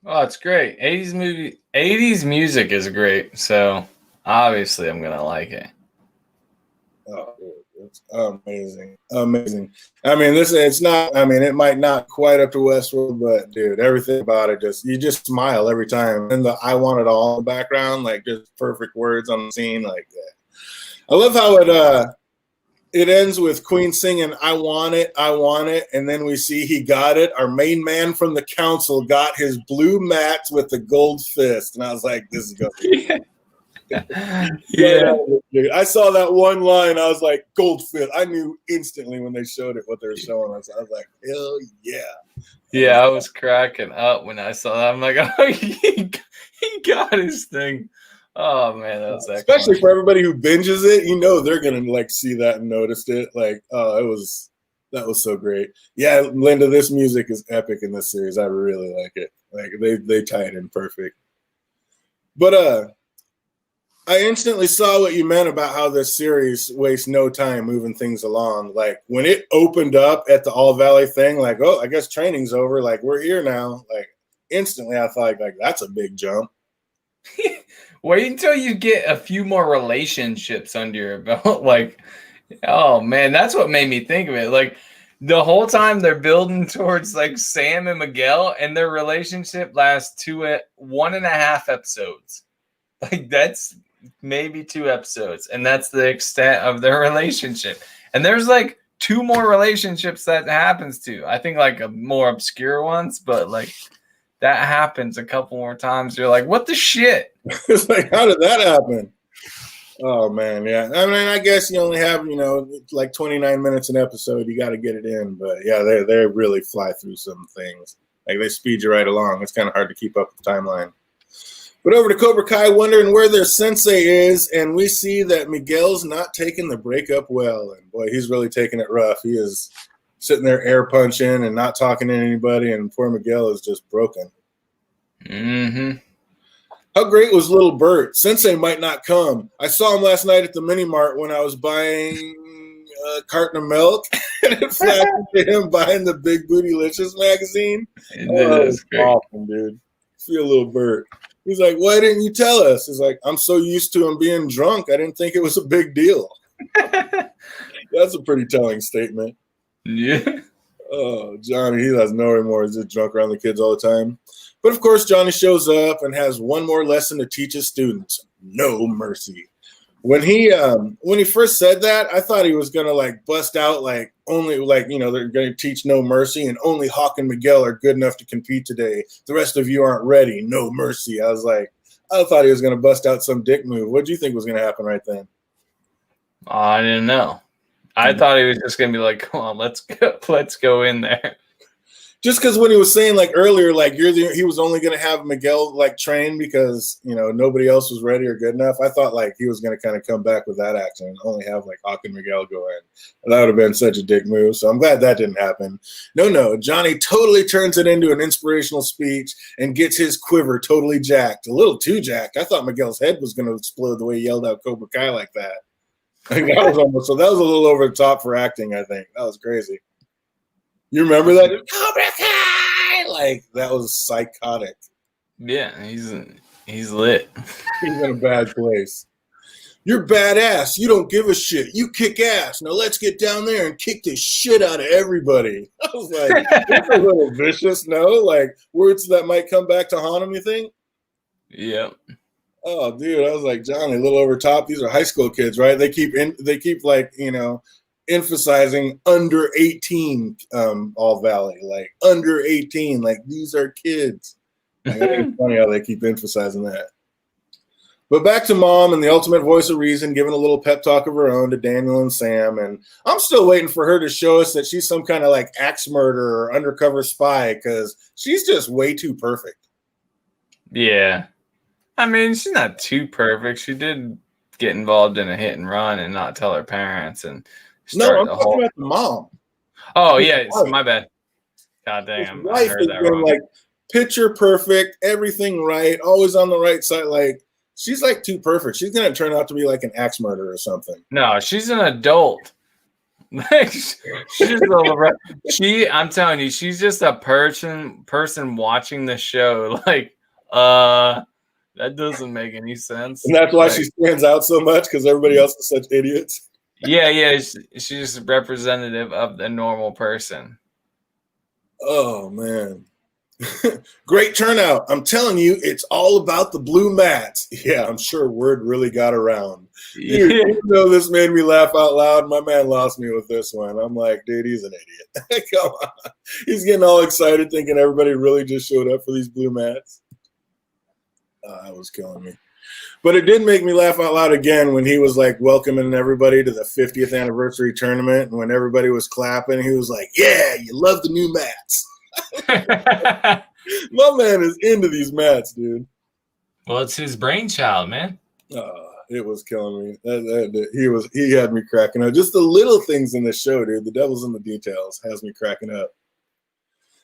Oh, it's great. 80s music is great, so obviously I'm gonna like it. Oh, it's amazing. Amazing. I mean, it might not quite up to Westworld, but dude, everything about it you just smile every time. And the I Want It All in the background, like just perfect words on the scene, like that. I love how it ends with Queen singing, I want it, and then we see he got it. Our main man from the council got his blue mats with the gold fist. And I was like, this is going to be Yeah. I saw that one line. I was like, gold fist. I knew instantly when they showed it what they were showing us. I was like, hell yeah. Yeah, I was cracking up when I saw that. I'm like, oh, he got his thing. Oh man, that was excellent. Especially for everybody who binges it, you know they're gonna like see that and noticed it. Like, that was so great. Yeah, Linda, this music is epic in this series. I really like it. Like they tie it in perfect. But I instantly saw what you meant about how this series wastes no time moving things along. Like when it opened up at the All Valley thing, like, oh, I guess training's over. Like we're here now. Like instantly, I thought like that's a big jump. Wait until you get a few more relationships under your belt. Like, oh man, that's what made me think of it. Like the whole time they're building towards like Sam and Miguel, and their relationship lasts 1.5 episodes. Like that's maybe 2 episodes, and that's the extent of their relationship. And there's like 2 more relationships that happens to. I think like a more obscure ones, but like that happens a couple more times. You're like, what the shit? It's like, how did that happen? Oh man, yeah. I mean, I guess you only have, like 29 minutes an episode. You got to get it in, but yeah, they really fly through some things. Like they speed you right along. It's kind of hard to keep up with the timeline. But over to Cobra Kai, wondering where their sensei is, and we see that Miguel's not taking the breakup well, and boy, he's really taking it rough. He is sitting there air punching and not talking to anybody, and poor Miguel is just broken. Mm-hmm. How great was little Bert? Sensei might not come. I saw him last night at the mini mart when I was buying a carton of milk, and it flashed to him buying the Big Bootylicious magazine. That's great. Awesome, dude. Feel little Bert. He's like, why didn't you tell us? He's like, I'm so used to him being drunk, I didn't think it was a big deal. That's a pretty telling statement. Yeah. Oh, Johnny, he has no remorse. He's just drunk around the kids all the time. But of course, Johnny shows up and has one more lesson to teach his students: no mercy. When he first said that, I thought he was gonna like bust out like only like they're gonna teach no mercy and only Hawk and Miguel are good enough to compete today. The rest of you aren't ready. No mercy. I thought he was gonna bust out some dick move. What do you think was gonna happen right then? I didn't know. I thought he was just gonna be like, "Come on, let's go in there." Just because when he was saying like earlier, like he was only going to have Miguel like train because nobody else was ready or good enough. I thought like he was going to kind of come back with that action and only have like Hawk and Miguel go in. That would have been such a dick move. So I'm glad that didn't happen. No, Johnny totally turns it into an inspirational speech and gets his quiver totally jacked, a little too jacked. I thought Miguel's head was going to explode the way he yelled out Cobra Kai like that. Like, that was a little over the top for acting. I think that was crazy. You remember that? Cobra Kai! Like, that was psychotic. Yeah, he's lit. He's in a bad place. You're badass. You don't give a shit. You kick ass. Now let's get down there and kick the shit out of everybody. I was like, that's a little vicious, no? Like, words that might come back to haunt him, you think? Yep. Oh, dude, I was like, Johnny, a little over top. These are high school kids, right? They keep like, emphasizing under 18, All Valley, like under 18, like these are kids. Like, I think it's funny how they keep emphasizing that. But back to Mom and the ultimate voice of reason, giving a little pep talk of her own to Daniel and Sam. And I'm still waiting for her to show us that she's some kind of like axe murderer or undercover spy, because she's just way too perfect. Yeah. I mean, she's not too perfect. She did get involved in a hit and run and not tell her parents. And No, I'm talking about the mom. Oh, yeah. My bad. God damn. I heard that wrong. Like, picture perfect, everything right, always on the right side. Like, she's like too perfect. She's gonna turn out to be like an axe murderer or something. No, she's an adult. Like I'm telling you, she's just a person watching the show. Like, that doesn't make any sense. And that's why she stands out so much, because everybody else is such idiots. Yeah, she's just representative of the normal person. Oh man. Great turnout. I'm telling you, it's all about the blue mats. Yeah, I'm sure word really got around. Dude, even though this made me laugh out loud, my man lost me with this one. I'm like, dude, he's an idiot. Come on. He's getting all excited thinking everybody really just showed up for these blue mats. That was killing me. But it did make me laugh out loud again when he was like welcoming everybody to the 50th anniversary tournament. And when everybody was clapping, he was like, yeah, you love the new mats. My man is into these mats, dude. Well, it's his brainchild, man. It was killing me. He had me cracking up. Just the little things in this show, dude. The devil's in the details has me cracking up.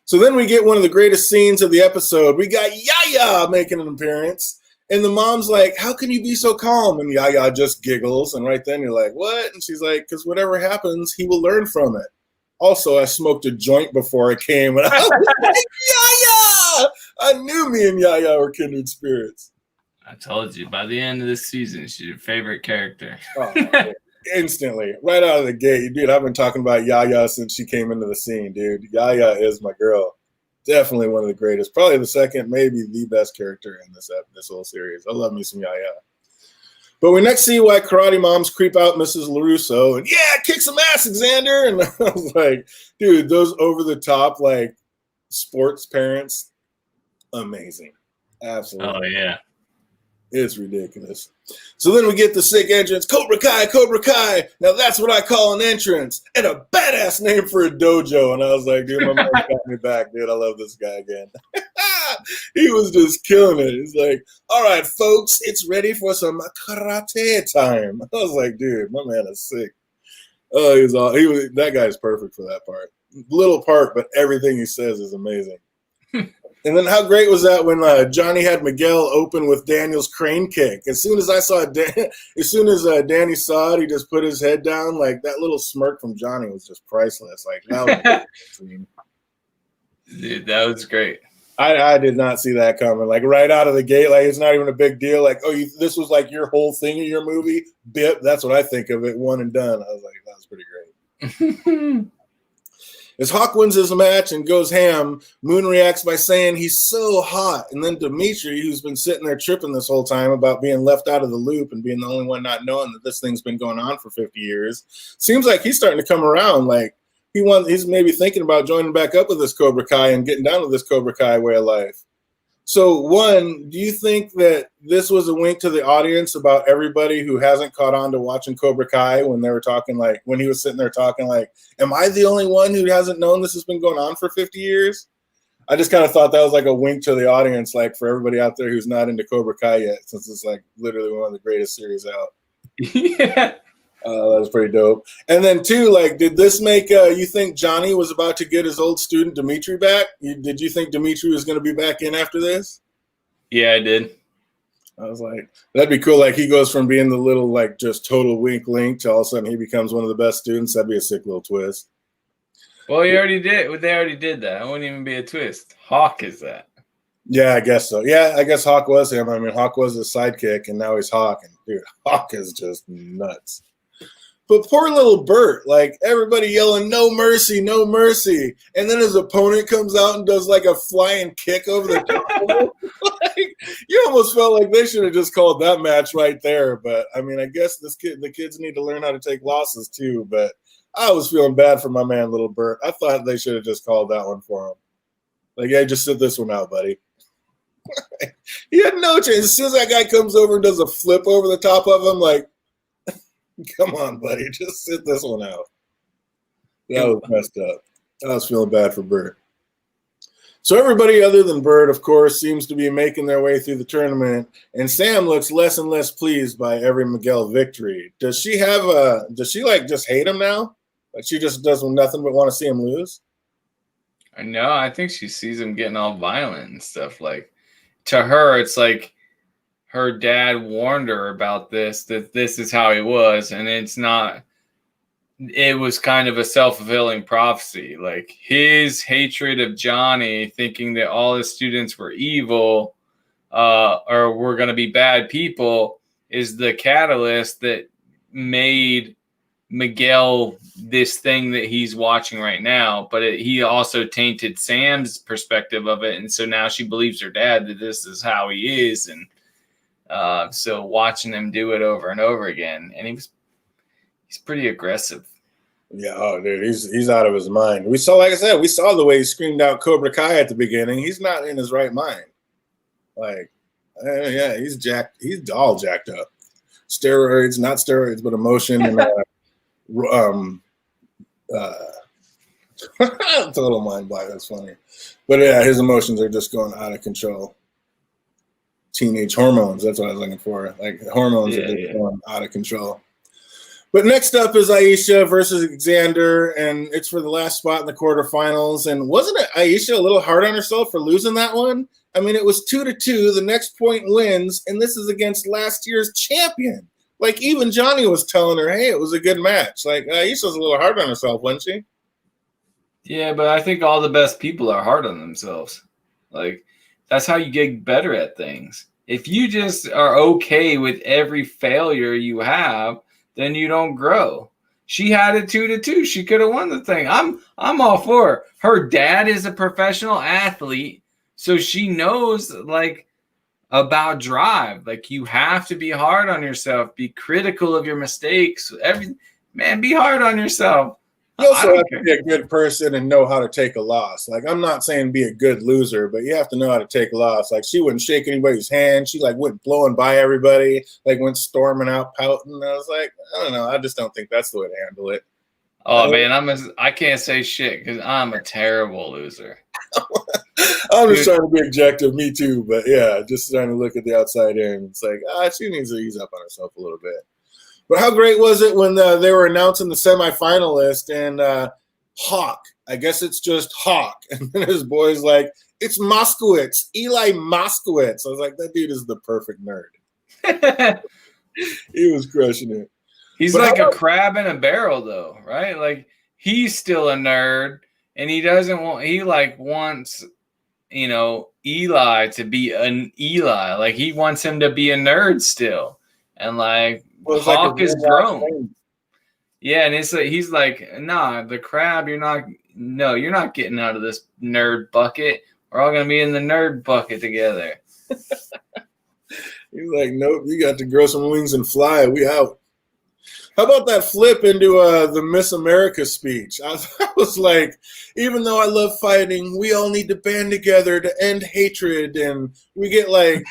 So then we get one of the greatest scenes of the episode. We got Yaya making an appearance. And the mom's like, how can you be so calm? And Yaya just giggles. And right then you're like, what? And she's like, because whatever happens, he will learn from it. Also, I smoked a joint before I came. And I was like, Yaya! I knew me and Yaya were kindred spirits. I told you, by the end of this season, she's your favorite character. Instantly. Right out of the gate. Dude, I've been talking about Yaya since she came into the scene, dude. Yaya is my girl. Definitely one of the greatest. Probably the second, maybe the best character in this whole series. I love me some Yaya. But we next see why karate moms creep out Mrs. LaRusso. And yeah, kick some ass, Xander. And I was like, dude, those over-the-top, like, sports parents, amazing. Absolutely. Oh, yeah. It's ridiculous. So then we get the sick entrance, Cobra Kai, Cobra Kai. Now that's what I call an entrance and a badass name for a dojo. And I was like, dude, my mom got me back, dude. I love this guy again. He was just killing it. He's like, all right, folks, it's ready for some karate time. I was like, dude, my man is sick. Oh, that guy's perfect for that part. Little part, but everything he says is amazing. And then how great was that when Johnny had Miguel open with Daniel's crane kick? As soon as Danny saw it, he just put his head down. Like, that little smirk from Johnny was just priceless. Like, that was dude, that was great. I did not see that coming. Like, right out of the gate, like, it's not even a big deal. Like, oh, this was like your whole thing in your movie? Bip, that's what I think of it, one and done. I was like, that was pretty great. As Hawk wins his match and goes ham, Moon reacts by saying he's so hot. And then Dimitri, who's been sitting there tripping this whole time about being left out of the loop and being the only one not knowing that this thing's been going on for 50 years, seems like he's starting to come around. Like, he's maybe thinking about joining back up with this Cobra Kai and getting down with this Cobra Kai way of life. So, one, do you think that this was a wink to the audience about everybody who hasn't caught on to watching Cobra Kai when they were talking, like, when he was sitting there talking, like, am I the only one who hasn't known this has been going on for 50 years? I just kind of thought that was like a wink to the audience, like, for everybody out there who's not into Cobra Kai yet, since it's, like, literally one of the greatest series out. Yeah. That was pretty dope. And then, two, like, did this make you think Johnny was about to get his old student Dimitri back? Did you think Dimitri was going to be back in after this? Yeah, I did. I was like, that'd be cool. Like, he goes from being the little, like, just total wink link to all of a sudden he becomes one of the best students. That'd be a sick little twist. Well, they already did that. It wouldn't even be a twist. Hawk is that. Yeah, I guess so. Yeah, I guess Hawk was him. I mean, Hawk was his sidekick, and now he's Hawk. And, dude, Hawk is just nuts. But poor little Bert, like, everybody yelling, no mercy, no mercy. And then his opponent comes out and does, like, a flying kick over the top of him. Like, You almost felt like they should have just called that match right there. But I mean, I guess the kids need to learn how to take losses too. But I was feeling bad for my man, Little Bert. I thought they should have just called that one for him. Like, yeah, just sit this one out, buddy. He had no chance. As soon as that guy comes over and does a flip over the top of him, like, come on, buddy, just sit this one out. That was messed up. I was feeling bad for Bert. So everybody other than Bert, of course, seems to be making their way through the tournament, and Sam looks less and less pleased by every Miguel victory. Does she like just hate him now? Like she just does nothing but want to see him lose? No, I think she sees him getting all violent and stuff. Like, to her, it's like her dad warned her about this, that this is how he was, and it's not. It was kind of a self-fulfilling prophecy. Like his hatred of Johnny, thinking that all his students were evil or were going to be bad people, is the catalyst that made Miguel this thing that he's watching right now. But he also tainted Sam's perspective of it. And so now she believes her dad that this is how he is. And so watching him do it over and over again. And he's pretty aggressive. Yeah, oh, dude, he's out of his mind. We saw the way he screamed out Cobra Kai at the beginning. He's not in his right mind. Like, yeah, he's jacked. He's all jacked up. Steroids, not steroids, but emotion and total mind block. That's funny. But yeah, his emotions are just going out of control. Teenage hormones. That's what I was looking for. Like hormones are just going out of control. But next up is Aisha versus Xander, and it's for the last spot in the quarterfinals. And wasn't it Aisha a little hard on herself for losing that one? I mean, it was 2-2. The next point wins, and this is against last year's champion. Like, even Johnny was telling her, hey, it was a good match. Like, Aisha's a little hard on herself, wasn't she? Yeah, but I think all the best people are hard on themselves. Like, that's how you get better at things. If you just are okay with every failure you have, then you don't grow. She had it 2-2. She could have won the thing. I'm all for her. Her dad is a professional athlete, so she knows like about drive. Like you have to be hard on yourself. Be critical of your mistakes. Be hard on yourself. You also have to be a good person and know how to take a loss. Like, I'm not saying be a good loser, but you have to know how to take a loss. Like, she wouldn't shake anybody's hand. She, like, went blowing by everybody, like, went storming out, pouting. I was like, I don't know. I just don't think that's the way to handle it. Oh, man, I can't say shit because I'm a terrible loser. I'm just trying to be objective. Me too. But, yeah, just trying to look at the outside in. It's like, she needs to ease up on herself a little bit. But how great was it when they were announcing the semifinalist and Hawk, I guess it's just Hawk. And then his boy's like, it's Moskowitz, Eli Moskowitz. I was like, that dude is the perfect nerd. He was crushing it. He's like a crab in a barrel, though, right? Like, he's still a nerd, and he wants, Eli to be an Eli. Like, he wants him to be a nerd still. And, like, Hawk is grown. Yeah, and he's like, nah, the crab, you're not getting out of this nerd bucket. We're all gonna be in the nerd bucket together. He's like, nope, you got to grow some wings and fly. We out. How about that flip into the Miss America speech? I was like, even though I love fighting, we all need to band together to end hatred. And we get like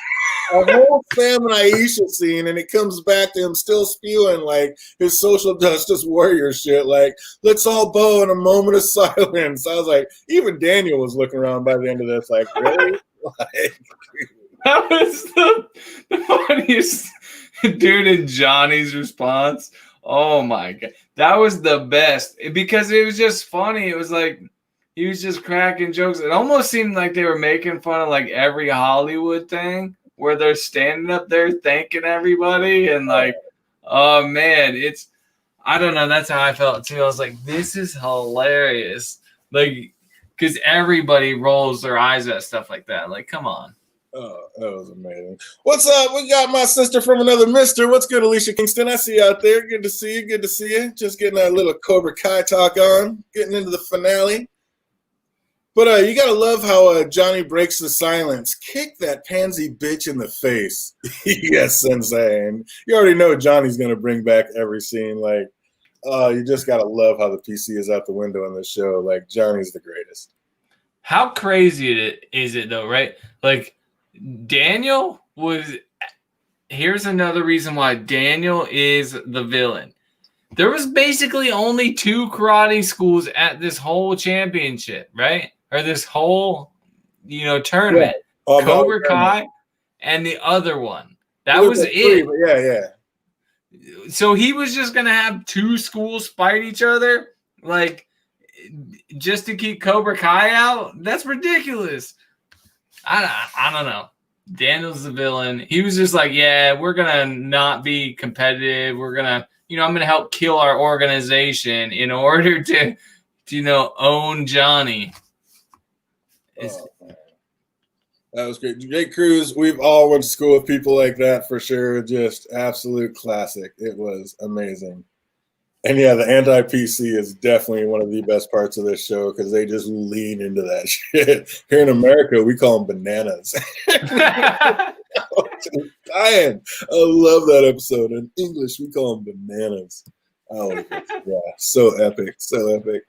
a whole Sam and Aisha scene, and it comes back to him still spewing like his social justice warrior shit. Like, let's all bow in a moment of silence. I was like, even Daniel was looking around by the end of this, like, really? Like, that was the funniest dude in Johnny's response. Oh my God. That was the best because it was just funny. It was like he was just cracking jokes. It almost seemed like they were making fun of like every Hollywood thing where they're standing up there thanking everybody and like, oh man, I don't know. That's how I felt too. I was like, this is hilarious. Like, because everybody rolls their eyes at stuff like that. Like, come on. Oh, that was amazing. What's up? We got my sister from another mister. What's good, Alicia Kingston? I see you out there. Good to see you. Good to see you. Just getting a little Cobra Kai talk on. Getting into the finale. But you gotta love how Johnny breaks the silence. Kick that pansy bitch in the face. Yes, Sensei. And you already know Johnny's gonna bring back every scene. Like, you just gotta love how the PC is out the window in this show. Like, Johnny's the greatest. How crazy is it though, right? Like, Daniel was. Here's another reason why Daniel is the villain. There was basically only 2 karate schools at this whole championship, right? Or this whole, tournament. Yeah. Cobra Kai and the other one. That was it. Yeah. So he was just going to have 2 schools fight each other? Like, just to keep Cobra Kai out? That's ridiculous. I don't know. Daniel's the villain. He was just like, yeah, we're going to not be competitive. We're going to, I'm going to help kill our organization in order to own Johnny. That was great. Jake Cruz, we've all went to school with people like that for sure. Just absolute classic. It was amazing. And yeah, the anti-PC is definitely one of the best parts of this show because they just lean into that shit. Here in America, we call them bananas. I love that episode. In English, we call them bananas. Oh, yeah, so epic, so epic.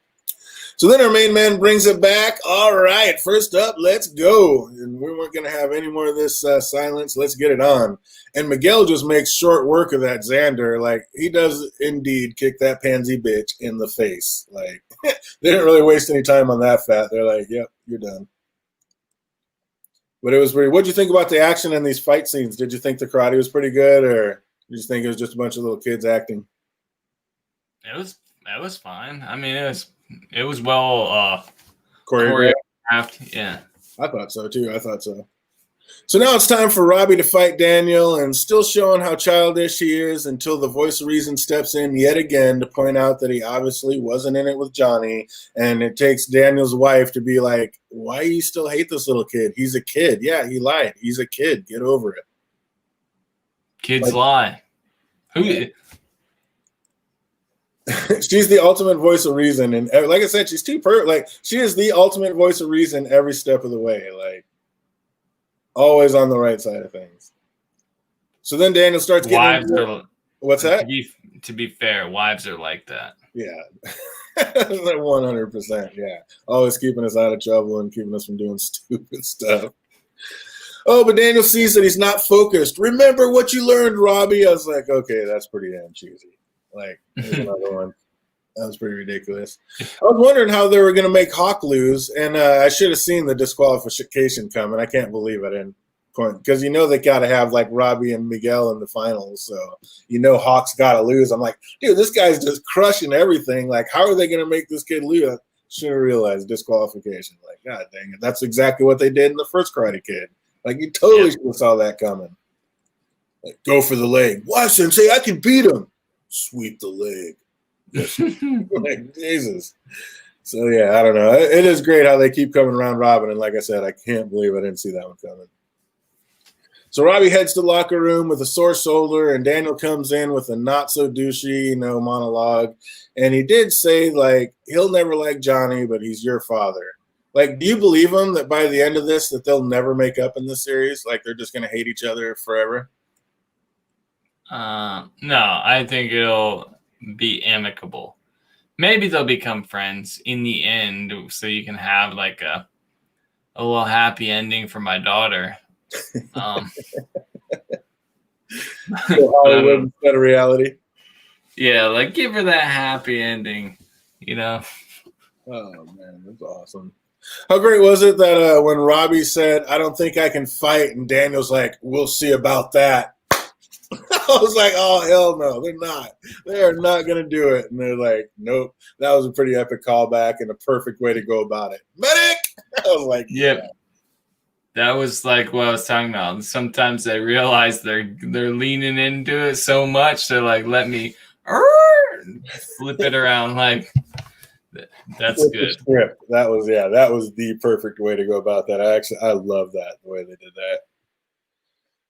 So then our main man brings it back. All right, first up, let's go. And we weren't going to have any more of this silence. Let's get it on. And Miguel just makes short work of that Xander. Like, he does indeed kick that pansy bitch in the face. Like, they didn't really waste any time on that fat. They're like, yep, you're done. But it was pretty. What'd you think about the action in these fight scenes? Did you think the karate was pretty good, or did you think it was just a bunch of little kids acting? It was fine. I mean, it was well choreographed. Yeah. I thought so too. So now it's time for Robbie to fight Daniel, and still showing how childish he is until the voice of reason steps in yet again to point out that he obviously wasn't in it with Johnny. And it takes Daniel's wife to be like, why do you still hate this little kid? He's a kid. Yeah, he lied. He's a kid. Get over it. Kids lie. She's the ultimate voice of reason. And like I said, she's too she is the ultimate voice of reason every step of the way. Like, always on the right side of things. So then Daniel starts getting what's that? To be fair, wives are like that. Yeah. 100%. Yeah. Always keeping us out of trouble and keeping us from doing stupid stuff. Oh, but Daniel sees that he's not focused. Remember what you learned, Robbie. I was like, okay, that's pretty damn cheesy. Like, here's another one. That was pretty ridiculous. I was wondering how they were going to make Hawk lose, and I should have seen the disqualification coming. I can't believe I didn't point because they got to have like Robbie and Miguel in the finals, so Hawk's got to lose. I'm like, dude, this guy's just crushing everything. Like, how are they going to make this kid lose? Should have realized disqualification. Like, god dang it, that's exactly what they did in the first Karate Kid. Like, you totally should have saw that coming. Like, go for the leg. Why, Sensei? I can beat him. Sweep the leg. Like, Jesus. So yeah, I don't know. It is great how they keep coming around Robin, and like I said, I can't believe I didn't see that one coming. So Robbie heads to the locker room with a sore shoulder, and Daniel comes in with a not so douchey, monologue. And he did say, like, he'll never like Johnny, but he's your father. Like, do you believe him that by the end of this that they'll never make up in this series? Like, they're just going to hate each other forever? No, I think it'll be amicable. Maybe they'll become friends in the end, so you can have like a little happy ending for my daughter. Hollywood instead of reality. Yeah, like give her that happy ending, Oh man, that's awesome. How great was it that when Robbie said, "I don't think I can fight," and Daniel's like, "We'll see about that." I was like, oh, hell no, they're not. They are not going to do it. And they're like, nope. That was a pretty epic callback and a perfect way to go about it. Medic! I was like, yeah. That was like what I was talking about. Sometimes they realize they're leaning into it so much, they're like, let me flip it around. Like, that's good. That was the perfect way to go about that. I love that, the way they did that.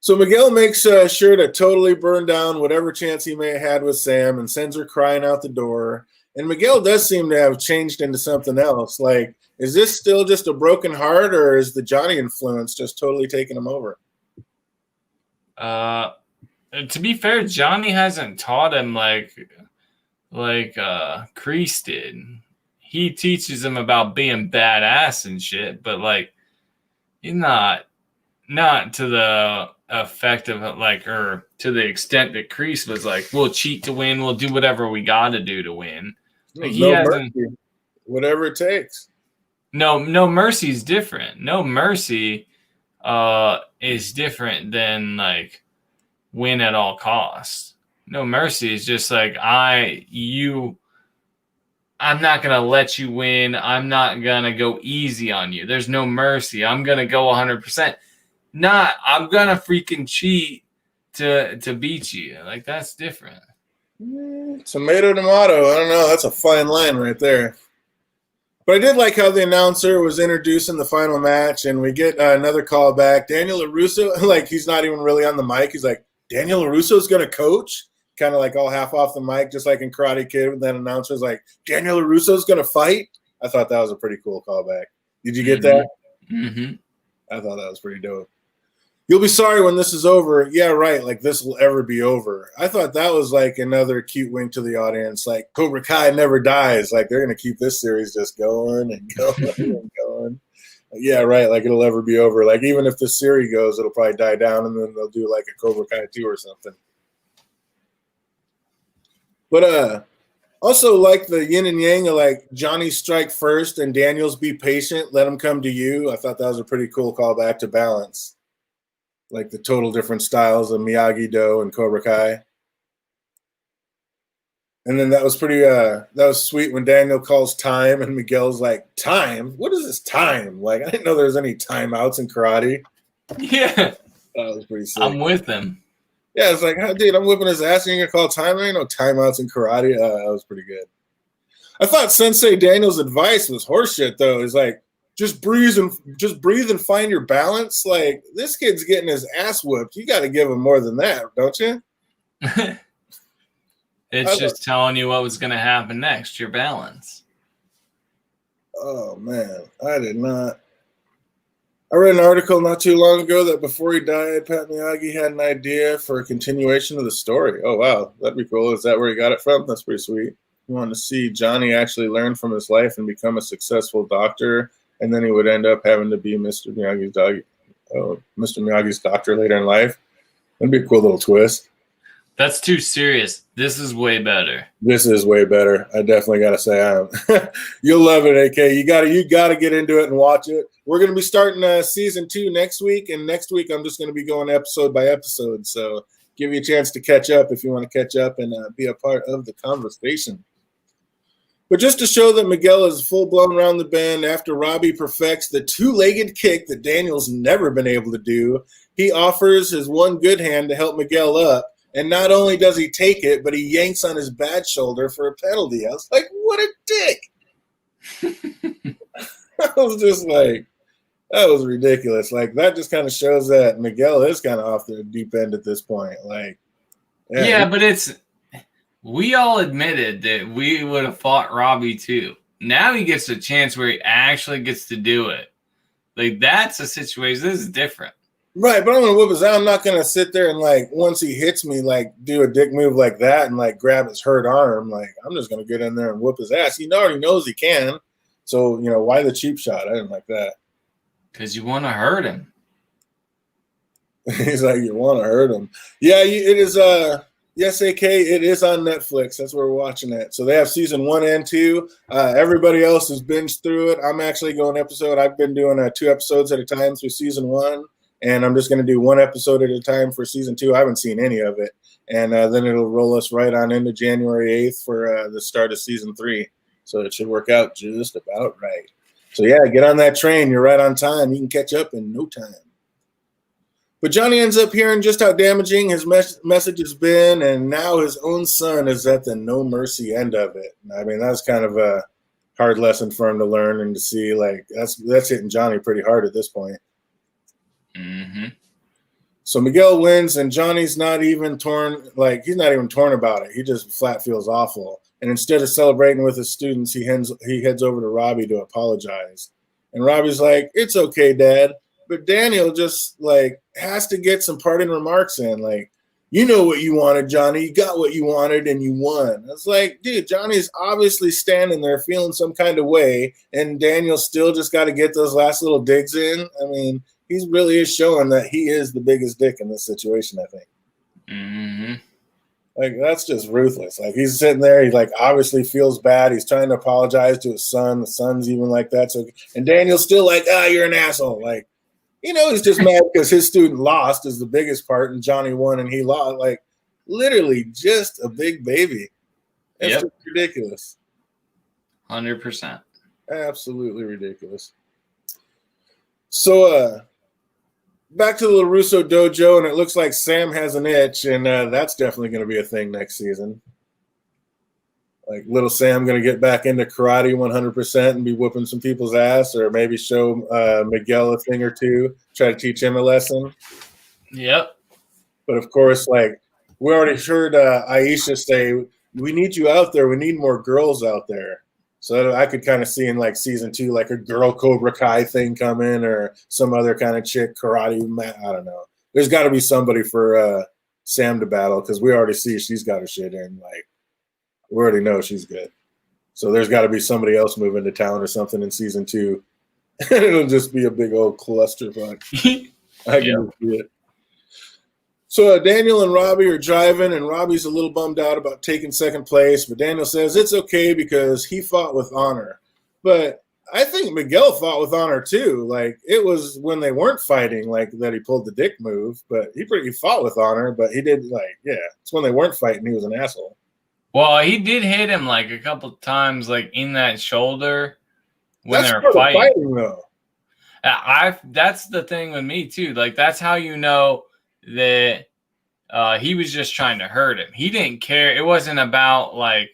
So Miguel makes sure to totally burn down whatever chance he may have had with Sam and sends her crying out the door. And Miguel does seem to have changed into something else. Like, is this still just a broken heart, or is the Johnny influence just totally taking him over? To be fair, Johnny hasn't taught him like Kreese did. He teaches him about being badass and shit, but like he's not to the effect of like, or to the extent that Kreese was like, we'll cheat to win, we'll do whatever we got to do to win. Like, he hasn't. Mercy. Whatever it takes. No mercy is different. No mercy is different than like win at all costs. No mercy is just like I'm not gonna let you win. I'm not gonna go easy on you. There's no mercy. I'm gonna go 100%. Not I'm gonna freaking cheat to beat you. Like, that's different. Tomato. I don't know. That's a fine line right there. But I did like how the announcer was introducing the final match, and we get another call back. Daniel LaRusso, like, he's not even really on the mic. He's like, Daniel LaRusso's going to coach? Kind of like all half off the mic, just like in Karate Kid. And then announcer's like, Daniel LaRusso's going to fight? I thought that was a pretty cool callback. Did you get that? Mm-hmm. I thought that was pretty dope. You'll be sorry when this is over. Yeah, right. Like, this will ever be over. I thought that was like another cute wink to the audience. Like, Cobra Kai never dies. Like, they're going to keep this series just going and going and going. Yeah, right. Like, it'll ever be over. Like, even if this series goes, it'll probably die down, and then they'll do like a Cobra Kai 2 or something. But also, like the yin and yang of like Johnny strike first and Daniel's be patient, let him come to you. I thought that was a pretty cool callback to balance. Like the total different styles of Miyagi-Do and Cobra Kai. And then that was pretty, that was sweet when Daniel calls time and Miguel's like, time? What is this time? Like, I didn't know there was any timeouts in karate. Yeah. That was pretty sick. I'm with him. Yeah, it's like, dude, I'm whipping his ass and you're going to call time? There ain't no timeouts in karate. That was pretty good. I thought Sensei Daniel's advice was horseshit, though. He's like, just breathe and find your balance. Like, this kid's getting his ass whooped. You got to give him more than that, don't you? It's just telling you what was going to happen next, your balance. Oh, man. I did not. I read an article not too long ago that before he died, Pat Miyagi had an idea for a continuation of the story. Oh, wow. That'd be cool. Is that where he got it from? That's pretty sweet. He wanted to see Johnny actually learn from his life and become a successful doctor, and then he would end up having to be Mr. Miyagi's doctor later in life. That'd be a cool little twist. That's too serious. This is way better. This is way better. I definitely got to say I am. You'll love it, AK. You got to get into it and watch it. We're going to be starting season 2 next week, and next week I'm just going to be going episode by episode. So give you a chance to catch up if you want to catch up and be a part of the conversation. But just to show that Miguel is full-blown around the bend after Robbie perfects the two-legged kick that Daniel's never been able to do, he offers his one good hand to help Miguel up. And not only does he take it, but he yanks on his bad shoulder for a penalty. I was like, what a dick. I was just like, that was ridiculous. Like, that just kind of shows that Miguel is kind of off the deep end at this point. Like, yeah, but we all admitted that we would have fought Robbie too. Now he gets a chance where he actually gets to do it. Like, that's a situation. This is different. Right, but I'm going to whip his ass. I'm not going to sit there and, like, once he hits me, like, do a dick move like that and, like, grab his hurt arm. Like, I'm just going to get in there and whoop his ass. He already knows he can. So, you know, why the cheap shot? I didn't like that. Because you want to hurt him. He's like, you want to hurt him. Yeah, it is, yes, AK, it is on Netflix. That's where we're watching it. So they have season 1 and 2. Everybody else has binged through it. I'm actually going episode. I've been doing 2 episodes at a time through season 1. And I'm just going to do 1 episode at a time for season 2. I haven't seen any of it. And then it'll roll us right on into January 8th for the start of season 3. So it should work out just about right. So, yeah, get on that train. You're right on time. You can catch up in no time. But Johnny ends up hearing just how damaging his message has been, and now his own son is at the no mercy end of it. I mean, that's kind of a hard lesson for him to learn and to see. Like, that's hitting Johnny pretty hard at this point. Mm-hmm. So Miguel wins, and Johnny's not even torn. Like, he's not even torn about it. He just flat feels awful. And instead of celebrating with his students, he heads over to Robbie to apologize. And Robbie's like, "It's okay, Dad." But Daniel just, like, has to get some parting remarks in. Like, "You know what you wanted, Johnny. You got what you wanted, and you won." It's like, dude, Johnny's obviously standing there feeling some kind of way, and Daniel still just got to get those last little digs in. I mean, he really is showing that he is the biggest dick in this situation, I think. Mm-hmm. Like, that's just ruthless. Like, he's sitting there, he, like, obviously feels bad. He's trying to apologize to his son. The son's even like that. So, and Daniel's still like, "You're an asshole." Like, he's just mad because his student lost is the biggest part, and Johnny won and he lost. Like, literally just a big baby. It's just ridiculous. 100%. Absolutely ridiculous. So, back to the LaRusso dojo, and it looks like Sam has an itch, and that's definitely going to be a thing next season. Like, little Sam going to get back into karate 100% and be whooping some people's ass, or maybe show Miguel a thing or two, try to teach him a lesson. Yep. But, of course, like, we already heard Aisha say, "We need you out there. We need more girls out there." So I could kind of see in, like, season 2, like, a girl Cobra Kai thing come in, or some other kind of chick karate. I don't know. There's got to be somebody for Sam to battle, because we already see she's got her shit in. Like, we already know she's good. So there's got to be somebody else moving to town or something in season 2. It'll just be a big old clusterfuck. I can see it. So Daniel and Robbie are driving, and Robbie's a little bummed out about taking second place, but Daniel says it's okay because he fought with honor. But I think Miguel fought with honor too. Like, it was when they weren't fighting, like, that he pulled the dick move, but he fought with honor, but he did, like, it's when they weren't fighting, he was an asshole. Well, he did hit him, like, a couple times, like, in that shoulder when That's they were fighting. Though. That's the thing with me too. Like, that's how you know that he was just trying to hurt him. He didn't care. It wasn't about, like,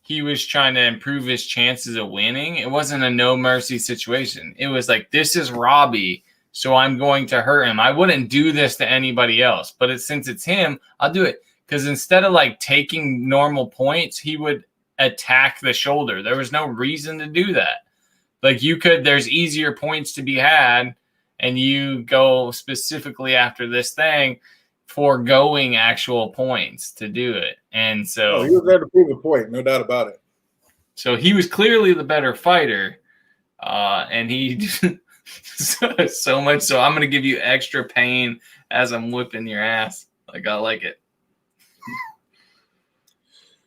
he was trying to improve his chances of winning. It wasn't a no mercy situation. It was like, this is Robbie, so I'm going to hurt him. I wouldn't do this to anybody else, but since it's him, I'll do it. Because instead of, like, taking normal points, he would attack the shoulder. There was no reason to do that. Like, there's easier points to be had, and you go specifically after this thing, foregoing actual points to do it. And so he was there to prove a point, no doubt about it. So he was clearly the better fighter, and he so much so I'm going to give you extra pain as I'm whipping your ass. Like, I like it.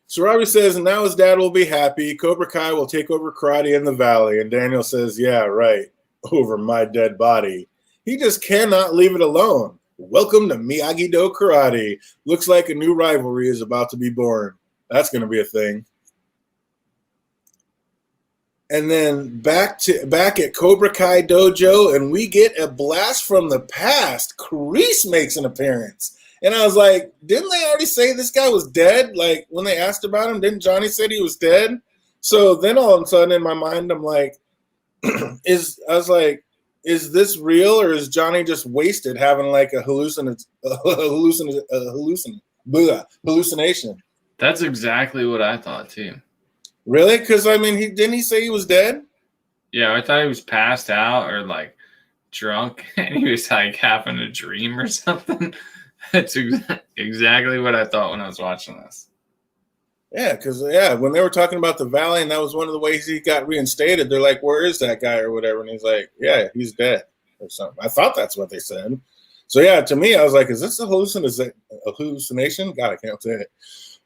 So Robbie says, and now his dad will be happy. Cobra Kai will take over karate in the valley. And Daniel says, "Yeah, right, over my dead body." He just cannot leave it alone. Welcome to Miyagi-Do Karate. Looks like a new rivalry is about to be born. That's going to be a thing. And then back at Cobra Kai Dojo, and we get a blast from the past. Kreese makes an appearance. And I was like, didn't they already say this guy was dead? Like, when they asked about him, didn't Johnny say he was dead? So then all of a sudden in my mind, I'm like, is this real, or is Johnny just wasted having, like, a hallucination? That's exactly what I thought too. Really? Because, I mean, didn't he say he was dead? Yeah, I thought he was passed out or, like, drunk, and he was, like, having a dream or something. That's exactly what I thought when I was watching this. Yeah, because, when they were talking about the Valley, and that was one of the ways he got reinstated, they're like, "Where is that guy?" or whatever. And he's like, "Yeah, he's dead," or something. I thought that's what they said. So, yeah, to me, I was like, is this a hallucination? God, I can't say it.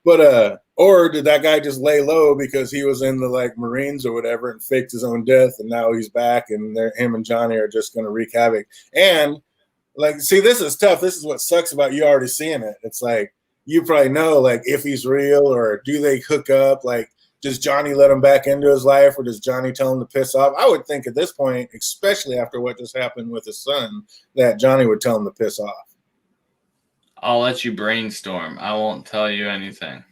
But, or did that guy just lay low because he was in the, like, Marines or whatever and faked his own death, and now he's back, and him and Johnny are just going to wreak havoc. And, like, see, this is tough. This is what sucks about you already seeing it. It's like, you probably know, like, if he's real, or do they hook up? Like, does Johnny let him back into his life, or does Johnny tell him to piss off? I would think at this point, especially after what just happened with his son, that Johnny would tell him to piss off. I'll let you brainstorm. I won't tell you anything.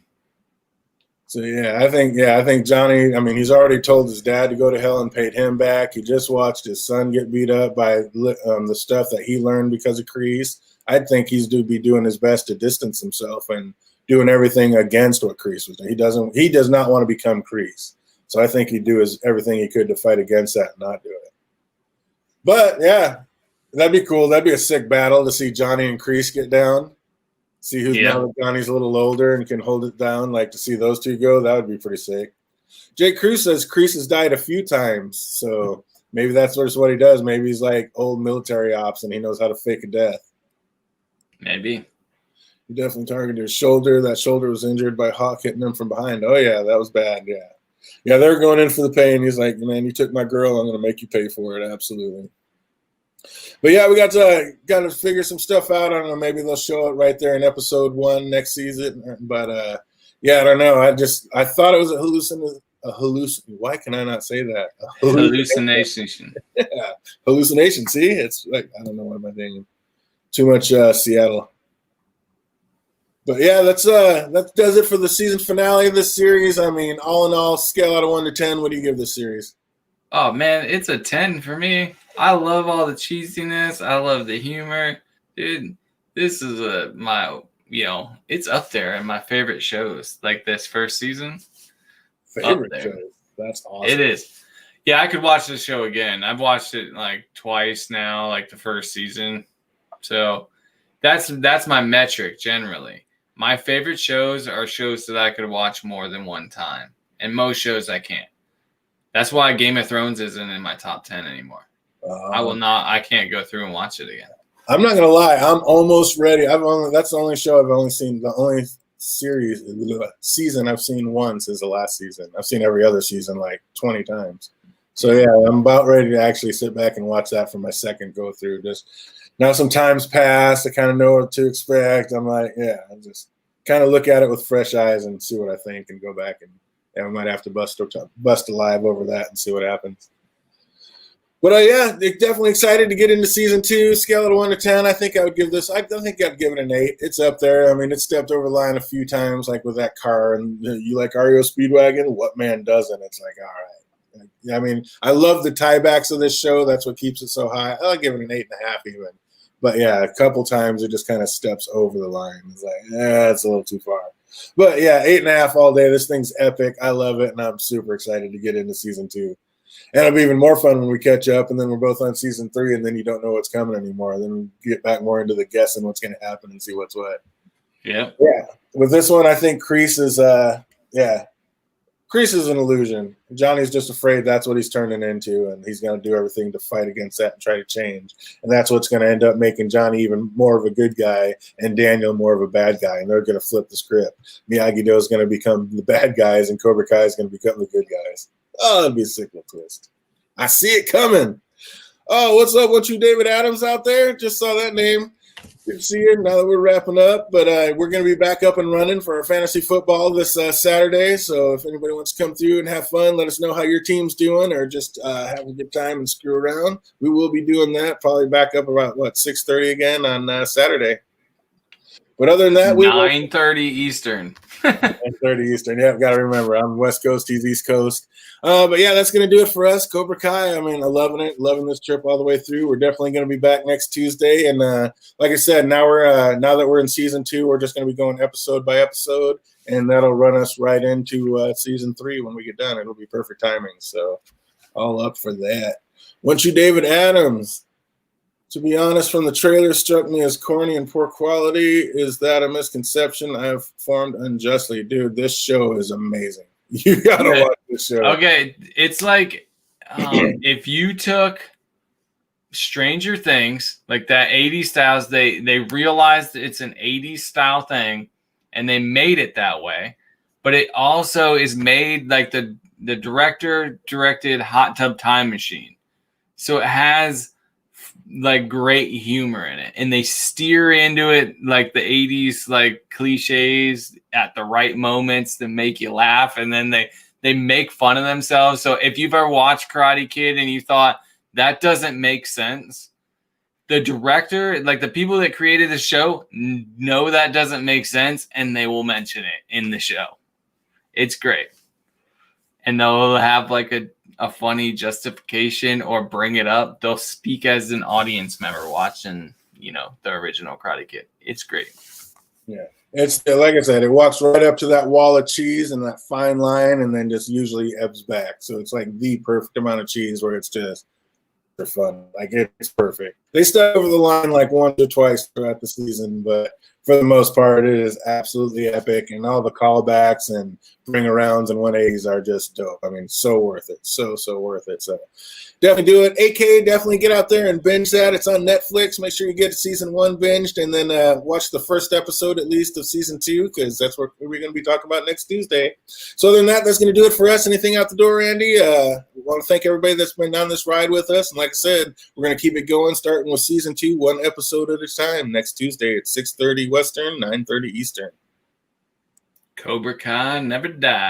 So, I think Johnny, I mean, he's already told his dad to go to hell and paid him back. He just watched his son get beat up by the stuff that he learned because of Kreese. I think he's be doing his best to distance himself and doing everything against what Kreese was doing. He does not want to become Kreese. So I think he'd do everything he could to fight against that and not do it. But yeah, that'd be cool. That'd be a sick battle to see Johnny and Kreese get down. See who's now that Johnny's a little older and can hold it down. Like to see those two go, that would be pretty sick. Jake Cruz says Kreese has died a few times, so maybe that's just what he does. Maybe he's like old military ops and he knows how to fake a death. Maybe. He definitely targeted his shoulder. That shoulder was injured by Hawk hitting him from behind. Oh yeah, that was bad. Yeah. Yeah, they're going in for the pain. He's like, man, you took my girl. I'm going to make you pay for it. Absolutely. But yeah, we got to figure some stuff out. I don't know. Maybe they'll show it right there in episode 1 next season. But yeah, I don't know. I thought it was a hallucination. Why can I not say that? Hallucination. Yeah, hallucination. See, it's like I don't know what am I thinking. Too much Seattle. But yeah, that does it for the season finale of this series. I mean, all in all, scale out of 1 to 10. What do you give this series? Oh man, it's a 10 for me. I love all the cheesiness. I love the humor, dude. This is it's up there in my favorite shows. Like this first season, favorite shows. That's awesome. It is. Yeah, I could watch this show again. I've watched it like twice now, like the first season. So that's my metric generally. My favorite shows are shows that I could watch more than one time. And most shows I can't. That's why Game of Thrones isn't in my top 10 anymore. I can't go through and watch it again. I'm not going to lie. I'm almost ready. That's the only show I've only seen. The only season I've seen once is the last season. I've seen every other season like 20 times. So yeah, I'm about ready to actually sit back and watch that for my second go through. Just now some time's passed. I kind of know what to expect. I'm like, yeah, I'll just kind of look at it with fresh eyes and see what I think and go back and I might have to bust alive over that and see what happens. But yeah, definitely excited to get into season 2. Scale of 1 to 10. I think I would give this. I think I'd give it an 8. It's up there. I mean, it stepped over the line a few times, like with that car. And you like REO Speedwagon? What man doesn't? It's like, all right. I mean, I love the tiebacks of this show. That's what keeps it so high. I'll give it an 8.5 even. But yeah, a couple times it just kind of steps over the line. It's like, it's a little too far. But yeah, 8.5 all day. This thing's epic. I love it, and I'm super excited to get into season 2. And it'll be even more fun when we catch up, and then we're both on season 3, and then you don't know what's coming anymore. Then we get back more into the guessing what's going to happen and see what's what. Yeah. Yeah. With this one, I think Kreese is Kreese is an illusion. Johnny's just afraid that's what he's turning into, and he's going to do everything to fight against that and try to change. And that's what's going to end up making Johnny even more of a good guy and Daniel more of a bad guy, and they're going to flip the script. Miyagi-Do is going to become the bad guys, and Cobra Kai is going to become the good guys. Oh, that'd be a sick little twist. I see it coming. Oh, what's up with you, David Adams, out there? Just saw that name. Good to see you now that we're wrapping up. But we're going to be back up and running for our fantasy football this Saturday. So if anybody wants to come through and have fun, let us know how your team's doing or just have a good time and screw around. We will be doing that, probably back up about, 6:30 again on Saturday. But other than that, 9:30 Eastern. 9:30 Eastern. Yeah, I've got to remember. I'm West Coast, he's East Coast. But yeah, that's going to do it for us. Cobra Kai. I mean, I'm loving it. Loving this trip all the way through. We're definitely going to be back next Tuesday. And like I said, now that we're in season 2, we're just going to be going episode by episode, and that'll run us right into season 3 when we get done. It'll be perfect timing. So all up for that. Once you, David Adams. To be honest, from the trailer, struck me as corny and poor quality. Is that a misconception I have formed unjustly? Dude, this show is amazing. You got to watch this show. Okay, it's like if you took Stranger Things, like that 80s styles, they realized it's an 80s style thing, and they made it that way. But it also is made like the director directed Hot Tub Time Machine. So it has like great humor in it, and they steer into it like the 80s like cliches at the right moments to make you laugh, and then they make fun of themselves. So if you've ever watched Karate Kid and you thought that doesn't make sense, the director, like the people that created the show, know that doesn't make sense, and they will mention it in the show. It's great. And they'll have like a funny justification or bring it up. They'll speak as an audience member watching the original Karate Kid. It's great. Yeah. It's like I said, it walks right up to that wall of cheese and that fine line, and then just usually ebbs back. So it's like the perfect amount of cheese where it's just for fun. Like it's perfect. They step over the line like once or twice throughout the season, but for the most part, it is absolutely epic. And all the callbacks and bring arounds and 180s are just dope. I mean, so worth it. So worth it. So definitely do it. AK, definitely get out there and binge that. It's on Netflix. Make sure you get season 1 binged and then watch the first episode at least of season 2 because that's what we're going to be talking about next Tuesday. So other than that, that's going to do it for us. Anything out the door, Andy? I want to thank everybody that's been on this ride with us. And like I said, we're going to keep it going, starting with season 2, 1 episode at a time next Tuesday at 6:30 Western, 9:30 Eastern. Cobra Kai never dies.